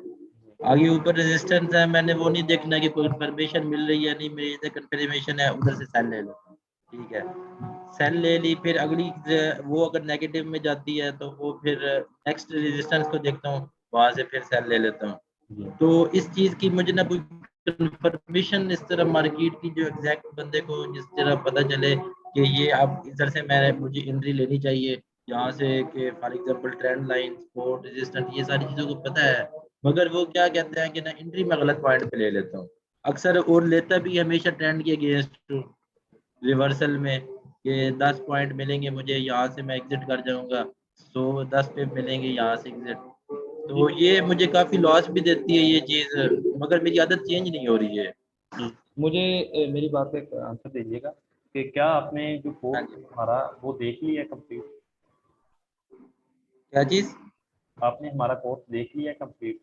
आगे ऊपर रेजिस्टेंस है, मैंने वो नहीं देखना कि कोई कंफर्मेशन मिल रही है नहीं मिल रही है, कंफर्मेशन है उधर से सेल ले लेता हूँ, ठीक है? सेल ले ली, फिर अगली वो अगर नेगेटिव में जाती है तो वो फिर नेक्स्ट रेजिस्टेंस को देखता हूँ, वहाँ से फिर सेल ले लेता हूँ। जी तो इस चीज़ की मुझे ना कोई कंफर्मेशन इस तरह मार्केट की जो एग्जैक्ट बंदे को जिस तरह पता चले कि ये अब इधर से मुझे एंट्री लेनी चाहिए, यहाँ से कि for example trend line, support, resistance ये सारी चीज़ों को पता है, मगर वो क्या कहते हैं कि ना एंट्री मैं गलत पॉइंट पे ले लेता हूँ। अक्सर और लेता भी हमेशा ट्रेंड के अगेंस्ट रिवर्सल में कि 10 पॉइंट मिलेंगे मुझे, यहाँ से मैं एग्ज़िट कर जाऊँगा, 110 पे मिलेंगे यहाँ से एग्ज़िट। जी तो ये मुझे काफ़ी लॉस भी देती है ये चीज़, मगर मेरी आदत चेंज नहीं हो रही है। जी। मुझे मेरी बात का एक आंसर दीजिएगा कि क्या आपने जो हाँ कोर्स जी। हमारा वो देख लिया है कंप्लीट? क्या चीज़? आपने हमारा कोर्स देख लिया है कंप्लीट?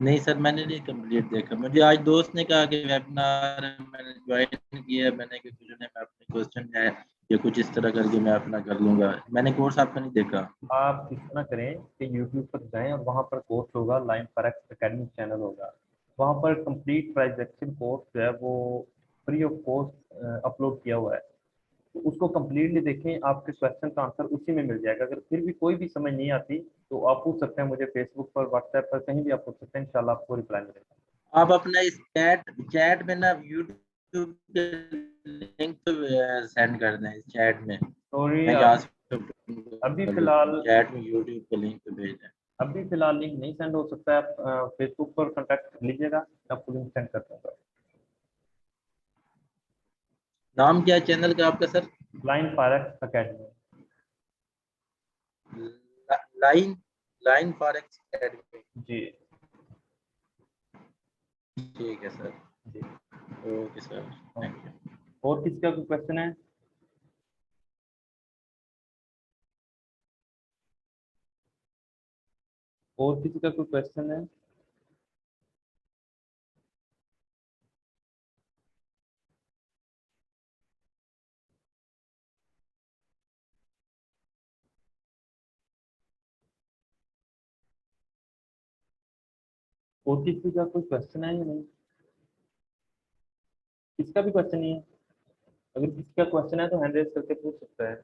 नहीं सर, मैंने नहीं कंप्लीट देखा। मुझे आज दोस्त ने कहा कि वेबिनार है, मैंने जॉइन किया, मैंने कि कुछ मैं अपने क्वेश्चन है या कुछ इस तरह करके मैं अपना कर लूँगा। मैंने कोर्स आपका नहीं देखा। आप इस तरह करें कि यूट्यूब पर जाएं और वहाँ पर कोर्स होगा, लाइन फॉरेक्स एकेडमी चैनल होगा, वहाँ पर कंप्लीट ट्रांजैक्शन कोर्स जो है वो फ्री ऑफ कॉस्ट अपलोड किया हुआ है। तो उसको कम्प्लीटली देखें, आपके क्वेश्चन का आंसर उसी में मिल जाएगा। अगर फिर भी कोई भी समझ नहीं आती तो आप पूछ सकते हैं मुझे, फेसबुक पर, व्हाट्सएप पर, कहीं भी आप पूछ सकते हैं, इंशाल्लाह आपको रिप्लाई मिलेगा। आप अपना इस चैट चैट में ना यूट्यूब के लिंक सेंड कर दें इस चैट में। सॉरी, मैं यहाँ से अभी कर लेता हूँ, फिलहाल चैट में यूट्यूब के लिंक पे भेज दें। अभी फिलहाल लिंक नहीं सेंड हो सकता है। आप फेसबुक पर कॉन्टैक्ट कर लीजिएगा, मैं आपको लिंक सेंड कर दूँगा। नाम क्या है चैनल का आपका sir? Line forex academy. Line line forex academy. जी ठीक है सर। जी। Okay sir, thank okay. You. और किसी का कोई क्वेश्चन है? और किसी का कोई क्वेश्चन है? और किसी का कोई क्वेश्चन है या नहीं? किसका भी क्वेश्चन नहीं है? अगर किसी का क्वेश्चन है तो हैंड रेज करके पूछ सकता है।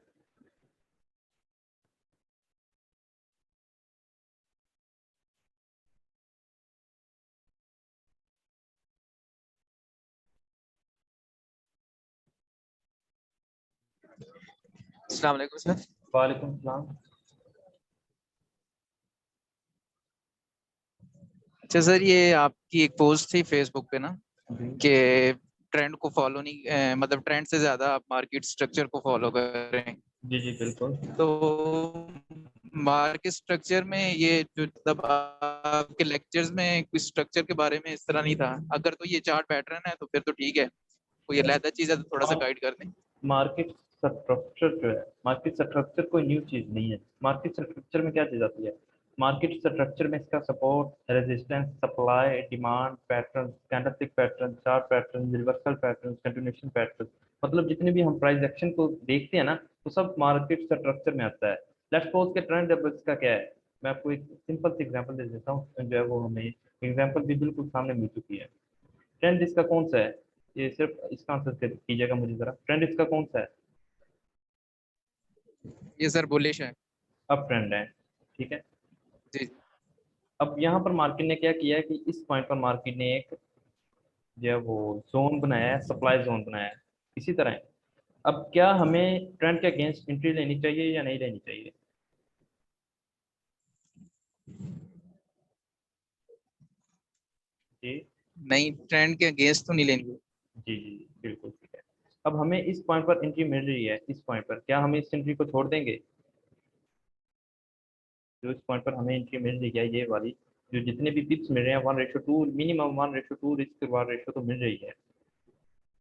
अस्सलाम वालेकुम सर। वालेकुम सलाम। अच्छा सर, ये आपकी एक पोस्ट थी फेसबुक पे ना जी कि ट्रेंड को फॉलो नहीं मतलब ट्रेंड से ज्यादा आप मार्केट स्ट्रक्चर को फॉलो कर रहे हैं। जी जी बिल्कुल। तो मार्केट स्ट्रक्चर में ये जो मतलब आपके लेक्चर्स में कुछ स्ट्रक्चर के बारे में इस तरह नहीं था। अगर तो ये चार्ट पैटर्न है तो फिर तो ठीक है, कोई अलग चीज है तो थोड़ा सा गाइड कर दें। मार्केट स्ट्रक्चर जो है, मार्केट स्ट्रक्चर कोई न्यू चीज़ नहीं है। मार्केट स्ट्रक्चर में क्या चीज़ आती है? मार्केट स्ट्रक्चर में इसका support, resistance, supply, demand pattern, candlestick pattern, chart pattern, reversal pattern, continuation pattern, मतलब जितने भी हम प्राइस एक्शन को देखते हैं ना, तो सब मार्केट स्ट्रक्चर में आता है। लेट्स सपोज के ट्रेंड का क्या है, मैं आपको एक सिंपल सी एग्जांपल दे देता हूँ, जो है वो हमें एग्जांपल भी बिल्कुल सामने मिल चुकी है। ट्रेंड इसका कौन सा है? ये सिर्फ इसका आंसर कीजिएगा मुझे जरा, ट्रेंड इसका कौन सा है? ये सर बुलिश है। अप ट्रेंड है, ठीक है। जी। अब यहाँ पर मार्केट ने क्या किया है कि इस पॉइंट पर मार्केट ने एक जो है वो जोन बनाया है, सप्लाई जोन बनाया है। इसी तरह अब क्या हमें ट्रेंड के अगेंस्ट एंट्री लेनी चाहिए या नहीं लेनी चाहिए? जी नहीं, ट्रेंड के अगेंस्ट तो नहीं लेंगे। जी जी बिल्कुल ठीक है। अब हमें इस पॉइंट पर एंट्री मिल रही है, इस पॉइंट पर क्या हम इस एंट्री को छोड़ देंगे? जो इस पॉइंट पर हमें एंट्री मिल रही है ये वाली, जो जितने भी पिप्स मिल रहे हैं 1:2, मिनिमम 1:2 रिस्क रिवार्ड रेशो तो मिल रही है।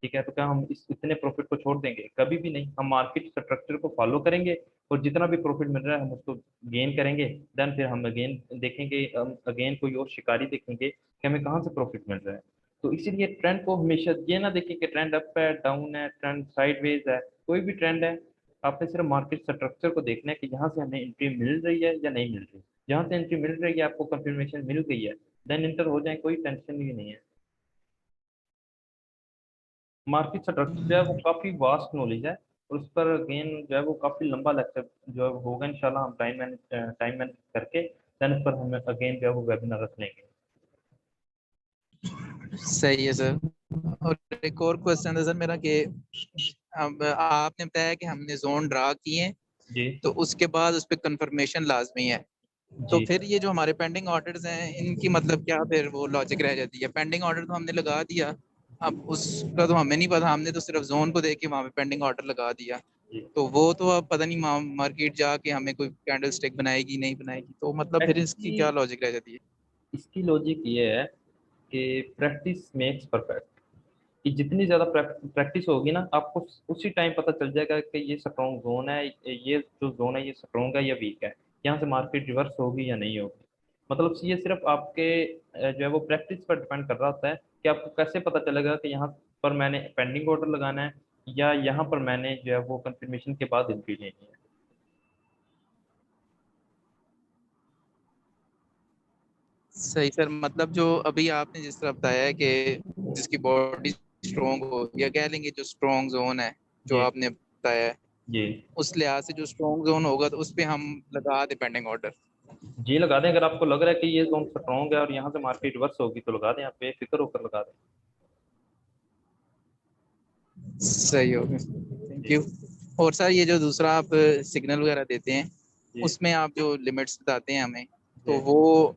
ठीक है, तो क्या हम इस इतने प्रॉफिट को छोड़ देंगे? कभी भी नहीं। हम मार्केट स्ट्रक्चर को फॉलो करेंगे और जितना भी प्रॉफिट मिल रहा है हम उसको गेन करेंगे। देन फिर हम अगेन देखेंगे, अगेन कोई और शिकारी देखेंगे कि हमें कहाँ से प्रॉफिट मिल रहा है। तो इसीलिए ट्रेंड को हमेशा ये ना देखें कि ट्रेंड अप है, डाउन है, ट्रेंड साइडवेज है, कोई भी ट्रेंड है, आपने सिर्फ मार्केट स्ट्रक्चर को देखना है कि यहाँ से हमें एंट्री मिल रही है या नहीं मिल रही। जहाँ से एंट्री मिल रही है, आपको कंफर्मेशन मिल गई है, देन इंटर हो जाए, कोई टेंशन ही नहीं है। मार्केट स्ट्रक्चर जो है वो काफ़ी वास्ट नॉलेज है और उस पर गेन जो है वो काफ़ी लंबा लेक्चर जो है होगा इंशाल्लाह। हम टाइम मैनेज करके देन उस पर हम अगेन जो है वो वेबिनार रख लेंगे। सही है सर। और एक और क्वेश्चन है सर मेरा कि अब आपने बताया कि हमने जोन ड्रा किए हैं जी तो उसके बाद उस पर कंफर्मेशन लाजमी है, तो जी फिर ये जो हमारे पेंडिंग ऑर्डर्स हैं इनकी मतलब क्या फिर वो लॉजिक रह जाती है? पेंडिंग ऑर्डर तो हमने लगा दिया, अब उसका तो हमें नहीं पता, हमने तो सिर्फ जोन को देख के वहाँ पे पेंडिंग ऑर्डर लगा दिया, जी। तो वो तो अब पता नहीं मार्केट जाके हमें कोई कैंडल स्टिक बनाएगी नहीं बनाएगी, तो मतलब फिर इसकी एक्चुअली क्या लॉजिक रह जाती है? इसकी लॉजिक ये है कि प्रैक्टिस मेक्स परफेक्ट। कि जितनी ज़्यादा प्रैक्टिस होगी ना, आपको उसी टाइम पता चल जाएगा कि ये स्ट्रॉन्ग जोन है, ये जो जोन है ये स्ट्रॉन्ग है या वीक है, यहाँ से मार्केट रिवर्स होगी या नहीं होगी। मतलब ये सिर्फ आपके जो है वो प्रैक्टिस पर डिपेंड कर रहा होता है कि आपको कैसे पता चलेगा कि यहाँ पर मैंने पेंडिंग ऑर्डर लगाना है या यहाँ पर मैंने जो है वो कंफर्मेशन के बाद एंट्री लेनी है। सही सर, मतलब जो अभी आपने जिस तरह बताया है कि जिसकी बॉडी स्ट्रोंग हो या कह लेंगे जो स्ट्रोंग जोन है जो जी आपने बताया है, जी उस लिहाज से जो स्ट्रोंग जोन होगा तो उस पे हम लगा दे पेंडिंग ऑर्डर। जी लगा दें। अगर आपको लग रहा है कि ये जोन स्ट्रॉन्ग है और यहाँ से मार्केट रिवर्स होगी तो लगा दें, आप बेफिक्र होकर लगा दें। सही हो गया, थैंक जी यू। और सर ये जो दूसरा आप सिग्नल वगैरह देते हैं जी उसमें आप जो लिमिट्स बताते हैं हमें, तो जी। वो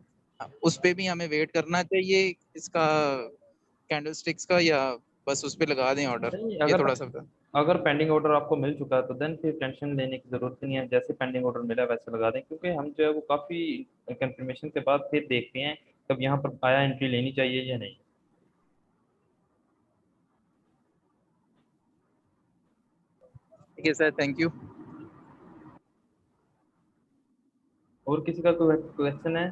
उस पे भी हमें वेट करना चाहिए इसका कैंडलस्टिक्स का, या बस उस पे लगा दें ऑर्डर? नहीं, ये अगर थोड़ा सा बता। अगर पेंडिंग ऑर्डर आपको मिल चुका है तो देन फिर टेंशन लेने की ज़रूरत नहीं है। जैसे पेंडिंग ऑर्डर मिला वैसे लगा दें, क्योंकि हम जो है वो काफ़ी कंफर्मेशन के बाद फिर देखते हैं कब यहाँ पर आया एंट्री लेनी चाहिए या नहीं। ठीक है सर, थैंक यू। और किसी का कोई क्वेश्चन है?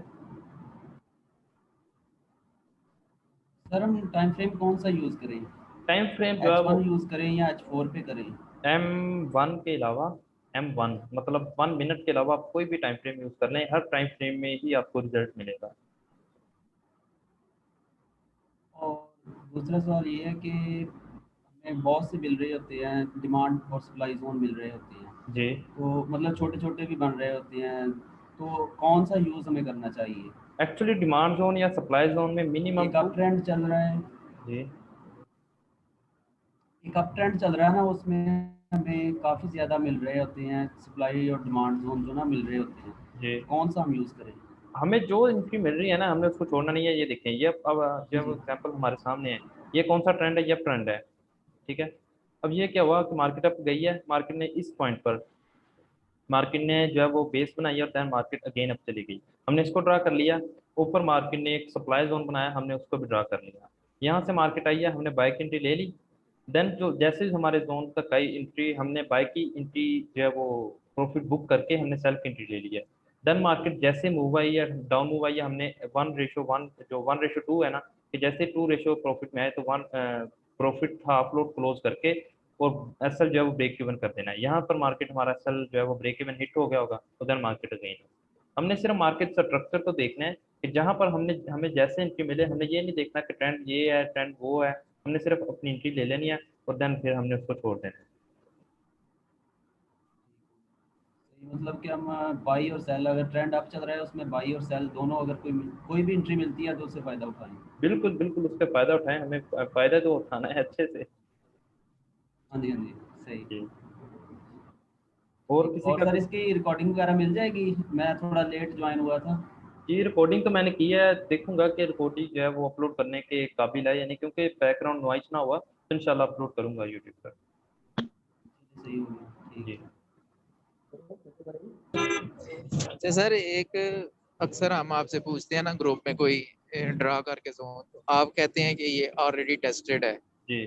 सर हम टाइम फ्रेम कौन सा यूज़ करें? टाइम फ्रेम जो है वो H1 यूज़ करें या H4 पे करें? M1 के अलावा, M1 मतलब 1 मिनट के अलावा आप कोई भी टाइम फ्रेम यूज़ कर लें, हर टाइम फ्रेम में ही आपको रिजल्ट मिलेगा। और दूसरा सवाल ये है कि हमें बहुत से मिल रहे होते हैं, डिमांड और सप्लाई जोन मिल रहे होते हैं, जी तो मतलब छोटे छोटे भी बन रहे होते हैं, तो कौन सा यूज़ हमें करना चाहिए? एक्चुअली डिमांड जोन या सप्लाई जोन में मिनिमम एक टू। अप ट्रेंड चल रहा है, जी एक अप ट्रेंड चल रहा है ना, उसमें हमें काफ़ी ज़्यादा मिल रहे होते हैं सप्लाई और डिमांड जोन जो ना मिल रहे होते हैं, जी। तो कौन सा हम यूज़ करें? हमें जो एंट्री मिल रही है ना, हमने उसको छोड़ना नहीं है। ये देखें, ये अब जी जब जी। एग्जाम्पल हमारे सामने है, ये कौन सा ट्रेंड है? ये ट्रेंड है। ठीक है, अब ये क्या हुआ कि मार्केट अप गई है, मार्केट ने इस पॉइंट पर मार्केट ने जो है वो बेस बनाई और देन मार्केट अगेन अप चली गई। हमने इसको ड्रा कर लिया। ऊपर मार्केट ने एक सप्लाई जोन बनाया, हमने उसको भी ड्रा कर लिया। यहाँ से मार्केट आई है, हमने बाय की एंट्री ले ली। देन जो जैसे ही हमारे जोन तक आई एंट्री, हमने बाय की एंट्री जो है वो प्रॉफिट बुक करके हमने सेल की एंट्री ले ली है। देन मार्केट जैसे मूव आई है, डाउन मूव आई है, हमने 1:1 जो 1:2 है ना, कि जैसे 2 रेशो प्रॉफिट में आए तो 1 प्रॉफिट था अपलोड क्लोज करके और एसएल जो है वो ब्रेक इवन कर देना है। यहाँ पर मार्केट हमारा एसएल जो है वो ब्रेक इवन हिट हो गया होगा तो देन मार्केट अगेन। हमने सिर्फ मार्केट स्ट्रक्चर को देखना है कि जहाँ पर हमें जैसे एंट्री मिले, हमने ये नहीं देखना कि ट्रेंड ये है ट्रेंड वो है। हमने सिर्फ अपनी एंट्री ले लेनी है और देन फिर हमने उसको छोड़ देना है। सही, मतलब कि हम बाई और सेल, अगर ट्रेंड अप चल रहा है उसमें बाई और सेल दोनों, अगर कोई भी एंट्री मिलती है तो उससे फ़ायदा उठाएं। बिल्कुल बिल्कुल, उसका फ़ायदा उठाएं, हमें फ़ायदा तो उठाना है अच्छे से। हाँ जी, हाँ जी, सही। जी। और ठीक, किसी और का सर कुछ? इसकी रिकॉर्डिंग वगैरह मिल जाएगी? मैं थोड़ा लेट ज्वाइन हुआ था। जी, रिकॉर्डिंग तो मैंने की है, देखूंगा कि रिकॉर्डिंग जो है वो अपलोड करने के काबिल है यानी, क्योंकि बैकग्राउंड नॉइस ना हुआ तो इंशाल्लाह अपलोड करूंगा यूट्यूब पर। चलिए, सही हो गया, ठीक जी है। अच्छा सर, एक अक्सर हम आपसे पूछते हैं ना ग्रुप में कोई ड्रा करके जोन, तो आप कहते हैं कि ये ऑलरेडी टेस्टेड है, जी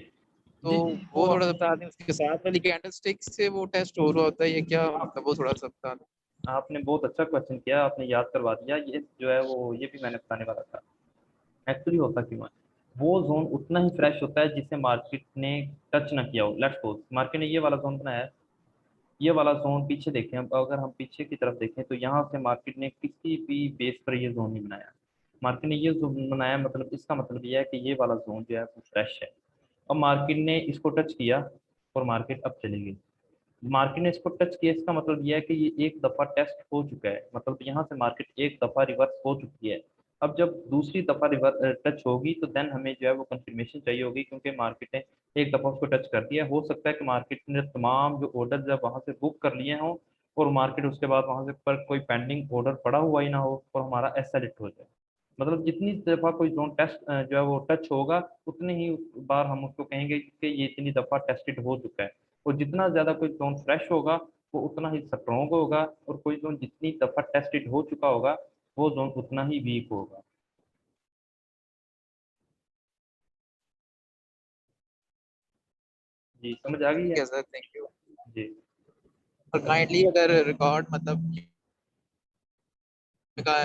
तो जी वो थोड़ा सा बता दें। उसके साथ वाली कैंडलस्टिक से वो टेस्ट हो रहा होता है, ये क्या मतलब, वो थोड़ा सा बता दें। आपने बहुत अच्छा क्वेश्चन किया, आपने याद करवा दिया। ये जो है वो ये भी मैंने बताने वाला था। एक्चुअली होता क्यों है, वो जोन उतना ही फ्रेश होता है जिसे मार्केट ने टच ना किया हो। लेट्स सपोज मार्केट ने ये वाला जोन बनाया है, ये वाला जोन पीछे देखें, अब अगर हम पीछे की तरफ देखें तो यहाँ से मार्केट ने किसी भी बेस पर ये जोन नहीं बनाया। मार्केट ने ये जोन बनाया, मतलब इसका मतलब ये है कि ये वाला जोन जो है वो फ्रेश है। अब मार्केट ने इसको टच किया और मार्केट अब चली गई। मार्केट ने इसको टच किया, इसका मतलब यह है कि ये एक दफ़ा टेस्ट हो चुका है, मतलब यहाँ से मार्केट एक दफ़ा रिवर्स हो चुकी है। अब जब दूसरी दफ़ा रिवर्स टच होगी तो देन हमें जो है वो कंफर्मेशन चाहिए होगी, क्योंकि मार्केट ने एक दफ़ा उसको टच कर दिया। हो सकता है कि मार्केट ने तमाम जो ऑर्डर जब वहाँ से बुक कर लिए हों और मार्केट उसके बाद वहाँ से पर कोई पेंडिंग ऑर्डर पड़ा हुआ ही ना हो और हमारा ऐसा लिट हो जाए। मतलब जितनी दफ़ा कोई जोन टेस्ट जो है वो टच होगा, उतनी ही बार हम उसको कहेंगे कि ये इतनी दफ़ा टेस्टेड हो चुका है। और जितना ज़्यादा कोई ज़ोन फ्रेश होगा वो उतना ही स्ट्रॉन्ग होगा, और कोई ज़ोन जितनी दफ़ा टेस्टेड हो चुका होगा वो ज़ोन उतना ही वीक होगा। जी समझ आ गई ठीक है। है सर, थैंक यू। जी और काइंडली अगर रिकॉर्ड मतलब का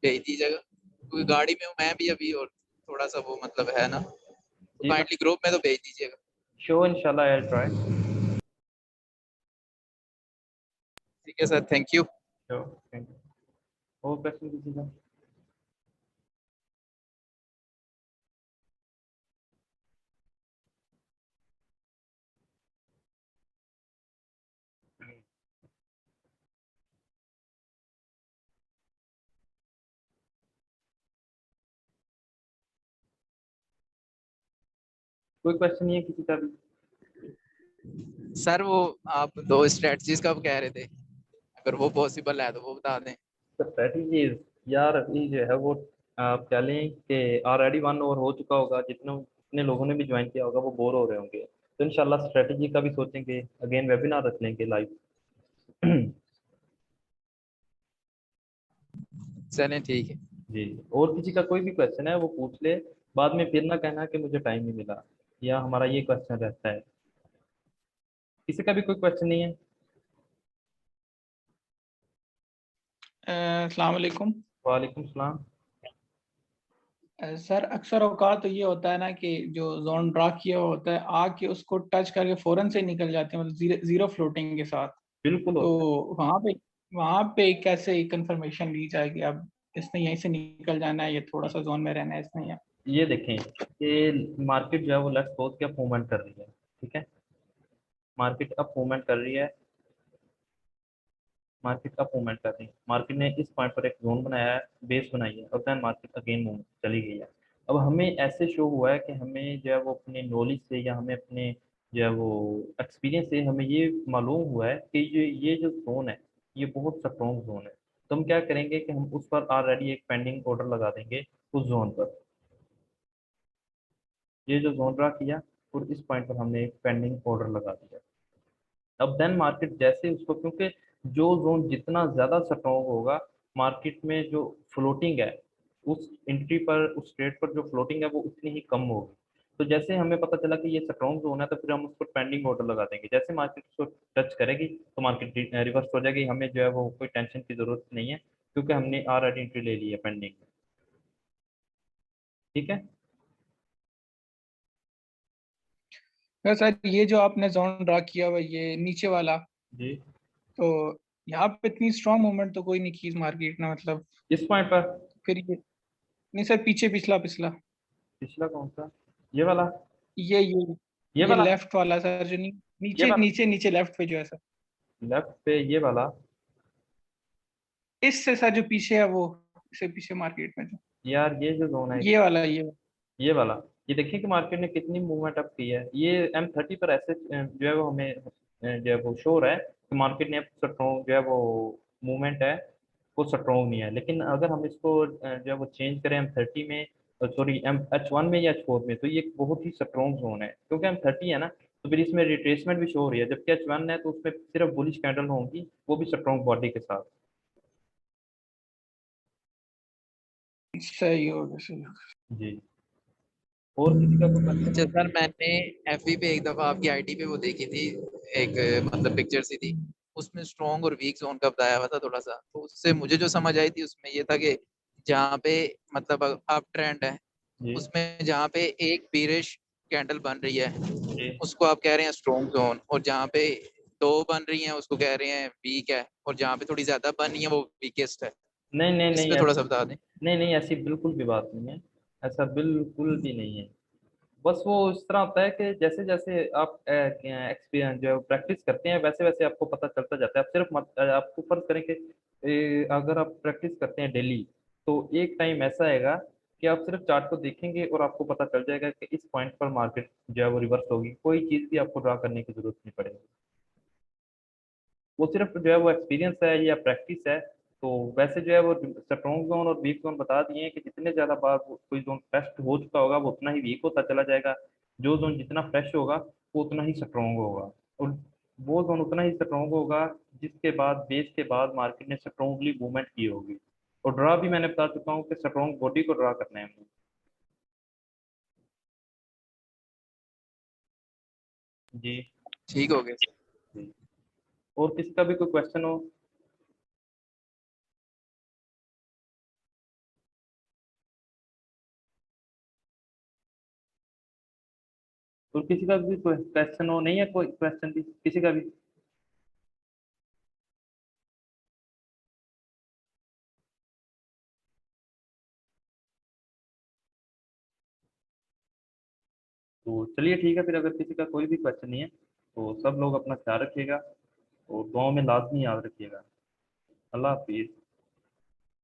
भेज दीजिएगा, क्योंकि गाड़ी में हूँ मैं भी अभी, और थोड़ा सा वो मतलब है ना, तो जी काइंडली ग्रुप में तो भेज दीजिएगा। शो इंशाल्लाह आई ट्राई। ठीक है sir, thank you. Show thank you. और क्वेश्चन किसी का? कोई क्वेश्चन नहीं है किसी का भी? सर वो आप दो स्ट्रेटजीज कब कह रहे थे, अगर वो पॉसिबल है तो वो बता दें। स्ट्रेटजीज यार अभी जो है वो आप कह लें कि ऑलरेडी 1 आवर हो चुका होगा, जितने जितने लोगों ने भी ज्वाइन किया होगा वो बोर हो रहे होंगे, तो इंशाल्लाह स्ट्रेटजी का भी सोचेंगे, अगेन वेबिनार रख लेंगे लाइव। चलें ठीक है। जी और किसी का कोई भी क्वेश्चन है वो पूछ ले, बाद में फिर ना कहना कि मुझे टाइम नहीं मिला, या हमारा ये क्वेश्चन रहता है। किसी का भी कोई क्वेश्चन नहीं है? अस्सलाम वालेकुम। वालेकुम सलाम। सर अक्सर औकात तो ये होता है ना कि जो जोन ड्रा किया हुआ होता है आके उसको टच करके फौरन से निकल जाते हैं, मतलब जीरो फ्लोटिंग के साथ। बिल्कुल तो होता है। वहाँ पे कैसे कंफर्मेशन ली जाएगी, अब इसने यहीं से निकल जाना है, ये थोड़ा सा जोन में रहना है इसने, या ये देखें कि मार्केट जो है वो लेट्स सपोज क्या मूवमेंट कर रही है, ठीक है, मार्केट अप मूवमेंट कर रही है, मार्केट अप मूवमेंट कर रही है, मार्केट ने इस पॉइंट पर एक जोन बनाया है, बेस बनाई है, और देन मार्केट अगेन मूव चली गई है। अब हमें ऐसे शो हुआ है कि हमें जो है वो अपने नॉलेज से या हमें अपने जो है वो एक्सपीरियंस से हमें ये मालूम हुआ है कि ये जो जोन है ये बहुत स्ट्रॉन्ग जोन है। तो हम क्या करेंगे कि हम उस पर ऑलरेडी एक पेंडिंग ऑर्डर लगा देंगे उस जोन पर। ये जो जोन ड्रा किया और इस पॉइंट पर हमने एक पेंडिंग ऑर्डर लगा दिया। अब देन मार्केट जैसे उसको, क्योंकि जो जोन जितना ज़्यादा स्ट्रॉन्ग होगा, मार्केट में जो फ्लोटिंग है उस एंट्री पर, उस ट्रेड पर जो फ्लोटिंग है वो उतनी ही कम होगी। तो जैसे हमें पता चला कि ये स्ट्रॉन्ग जोन है तो फिर हम उस पर पेंडिंग ऑर्डर लगा देंगे। जैसे मार्केट उसको टच करेगी तो मार्केट रिवर्स हो जाएगी, हमें जो है वो कोई टेंशन की ज़रूरत नहीं है, क्योंकि हमने ऑलरेडी एंट्री ले ली है पेंडिंग में। ठीक है। सर ये जो आपने जोन ड्रा किया हुआ है, ये नीचे वाला, जी तो यहाँ पे इतनी स्ट्रॉन्ग मूवमेंट तो कोई नहीं की इस मार्केट ने, मतलब इस पॉइंट पर फिर ये नहीं सर, पीछे पिछला पिछला पिछला कौन सा? ये वाला? ये ये ये ये वाला? लेफ्ट वाला सर, जो ये नीचे वाला नीचे नीचे लेफ्ट पे जो है सर, लेफ्ट पे ये वाला? इससे सर जो पीछे है वो, इससे पीछे मार्केट में जो यार ये जो जोन है, ये वाला, ये ये वाला, ये देखिए कि मार्केट ने कितनी मूवमेंट अप की है। ये M30 पर ऐसे जो है वो हमें जो है वो शो रहा है कि मार्केट ने स्ट्रॉन्ग जो है वो मूवमेंट है, वो स्ट्रॉन्ग नहीं है। लेकिन अगर हम इसको जो है वो चेंज करें M30 में, सॉरी H1 में या H4 में, तो ये बहुत ही स्ट्रॉन्ग जोन है, क्योंकि M30 है ना, तो फिर इसमें रिट्रेसमेंट भी शो हो रही है, जबकि H1 है तो उसमें सिर्फ बुलिश कैंडल होंगी, वो भी स्ट्रॉन्ग बॉडी के साथ। सही हो गया, सही हो गया। जी, और किसी का कोई क्वेश्चन? अच्छा सर, मैंने एफबी पे एक दफा आपकी आईडी पे वो देखी थी, एक मतलब पिक्चर सी थी, उसमें स्ट्रॉन्ग और वीक जोन का बताया हुआ था थोड़ा सा, तो उससे मुझे जो समझ आई थी उसमें ये था कि जहाँ पे मतलब अप ट्रेंड है जी उसमें जहाँ पे एक बीरिश कैंडल बन रही है जी उसको आप कह रहे हैं स्ट्रॉन्ग जोन, और जहाँ पे दो बन रही हैं उसको कह रहे हैं वीक है, और जहाँ पे थोड़ी ज्यादा बन रही है वो वीकेस्ट है। नहीं नहीं इस नहीं पे थोड़ा सा बता दें। नहीं नहीं, ऐसी बिल्कुल भी बात नहीं है, ऐसा बिल्कुल भी नहीं है। बस वो इस तरह होता है कि जैसे जैसे आप एक्सपीरियंस जो प्रैक्टिस करते हैं वैसे वैसे आपको पता चलता जाता है। आप सिर्फ आपको फर्ज करें कि अगर आप प्रैक्टिस करते हैं डेली, तो एक टाइम ऐसा आएगा कि आप सिर्फ चार्ट को देखेंगे और आपको पता चल जाएगा कि इस पॉइंट पर मार्केट जो है वो रिवर्स होगी, कोई चीज़ भी आपको ड्रा करने की जरूरत नहीं पड़ेगी। वो सिर्फ जो है वो एक्सपीरियंस है या प्रैक्टिस है। तो वैसे जो है वो स्ट्रॉन्ग जोन और वीक जोन बता दिए हैं कि जितने ज़्यादा बार कोई जोन टेस्ट हो चुका होगा वो उतना ही वीक होता चला जाएगा, जो जोन जितना फ्रेश होगा वो उतना ही स्ट्रॉन्ग होगा, और वो जोन उतना ही स्ट्रॉन्ग होगा जिसके बाद बेस के बाद मार्केट ने स्ट्रॉन्गली मूवमेंट की होगी। और ड्रा भी मैंने बता चुका हूँ कि स्ट्रॉन्ग बॉडी को ड्रा करना है हमें। जी ठीक हो गया सर। जी, और किसी का भी कोई क्वेश्चन हो? और किसी का भी कोई क्वेश्चन हो? नहीं है कोई क्वेश्चन भी किसी का भी? तो चलिए ठीक है, फिर अगर किसी का कोई भी क्वेश्चन नहीं है तो सब लोग अपना ख्याल रखिएगा और दुआओं में लाजमी याद रखिएगा। अल्लाह हाफिज़।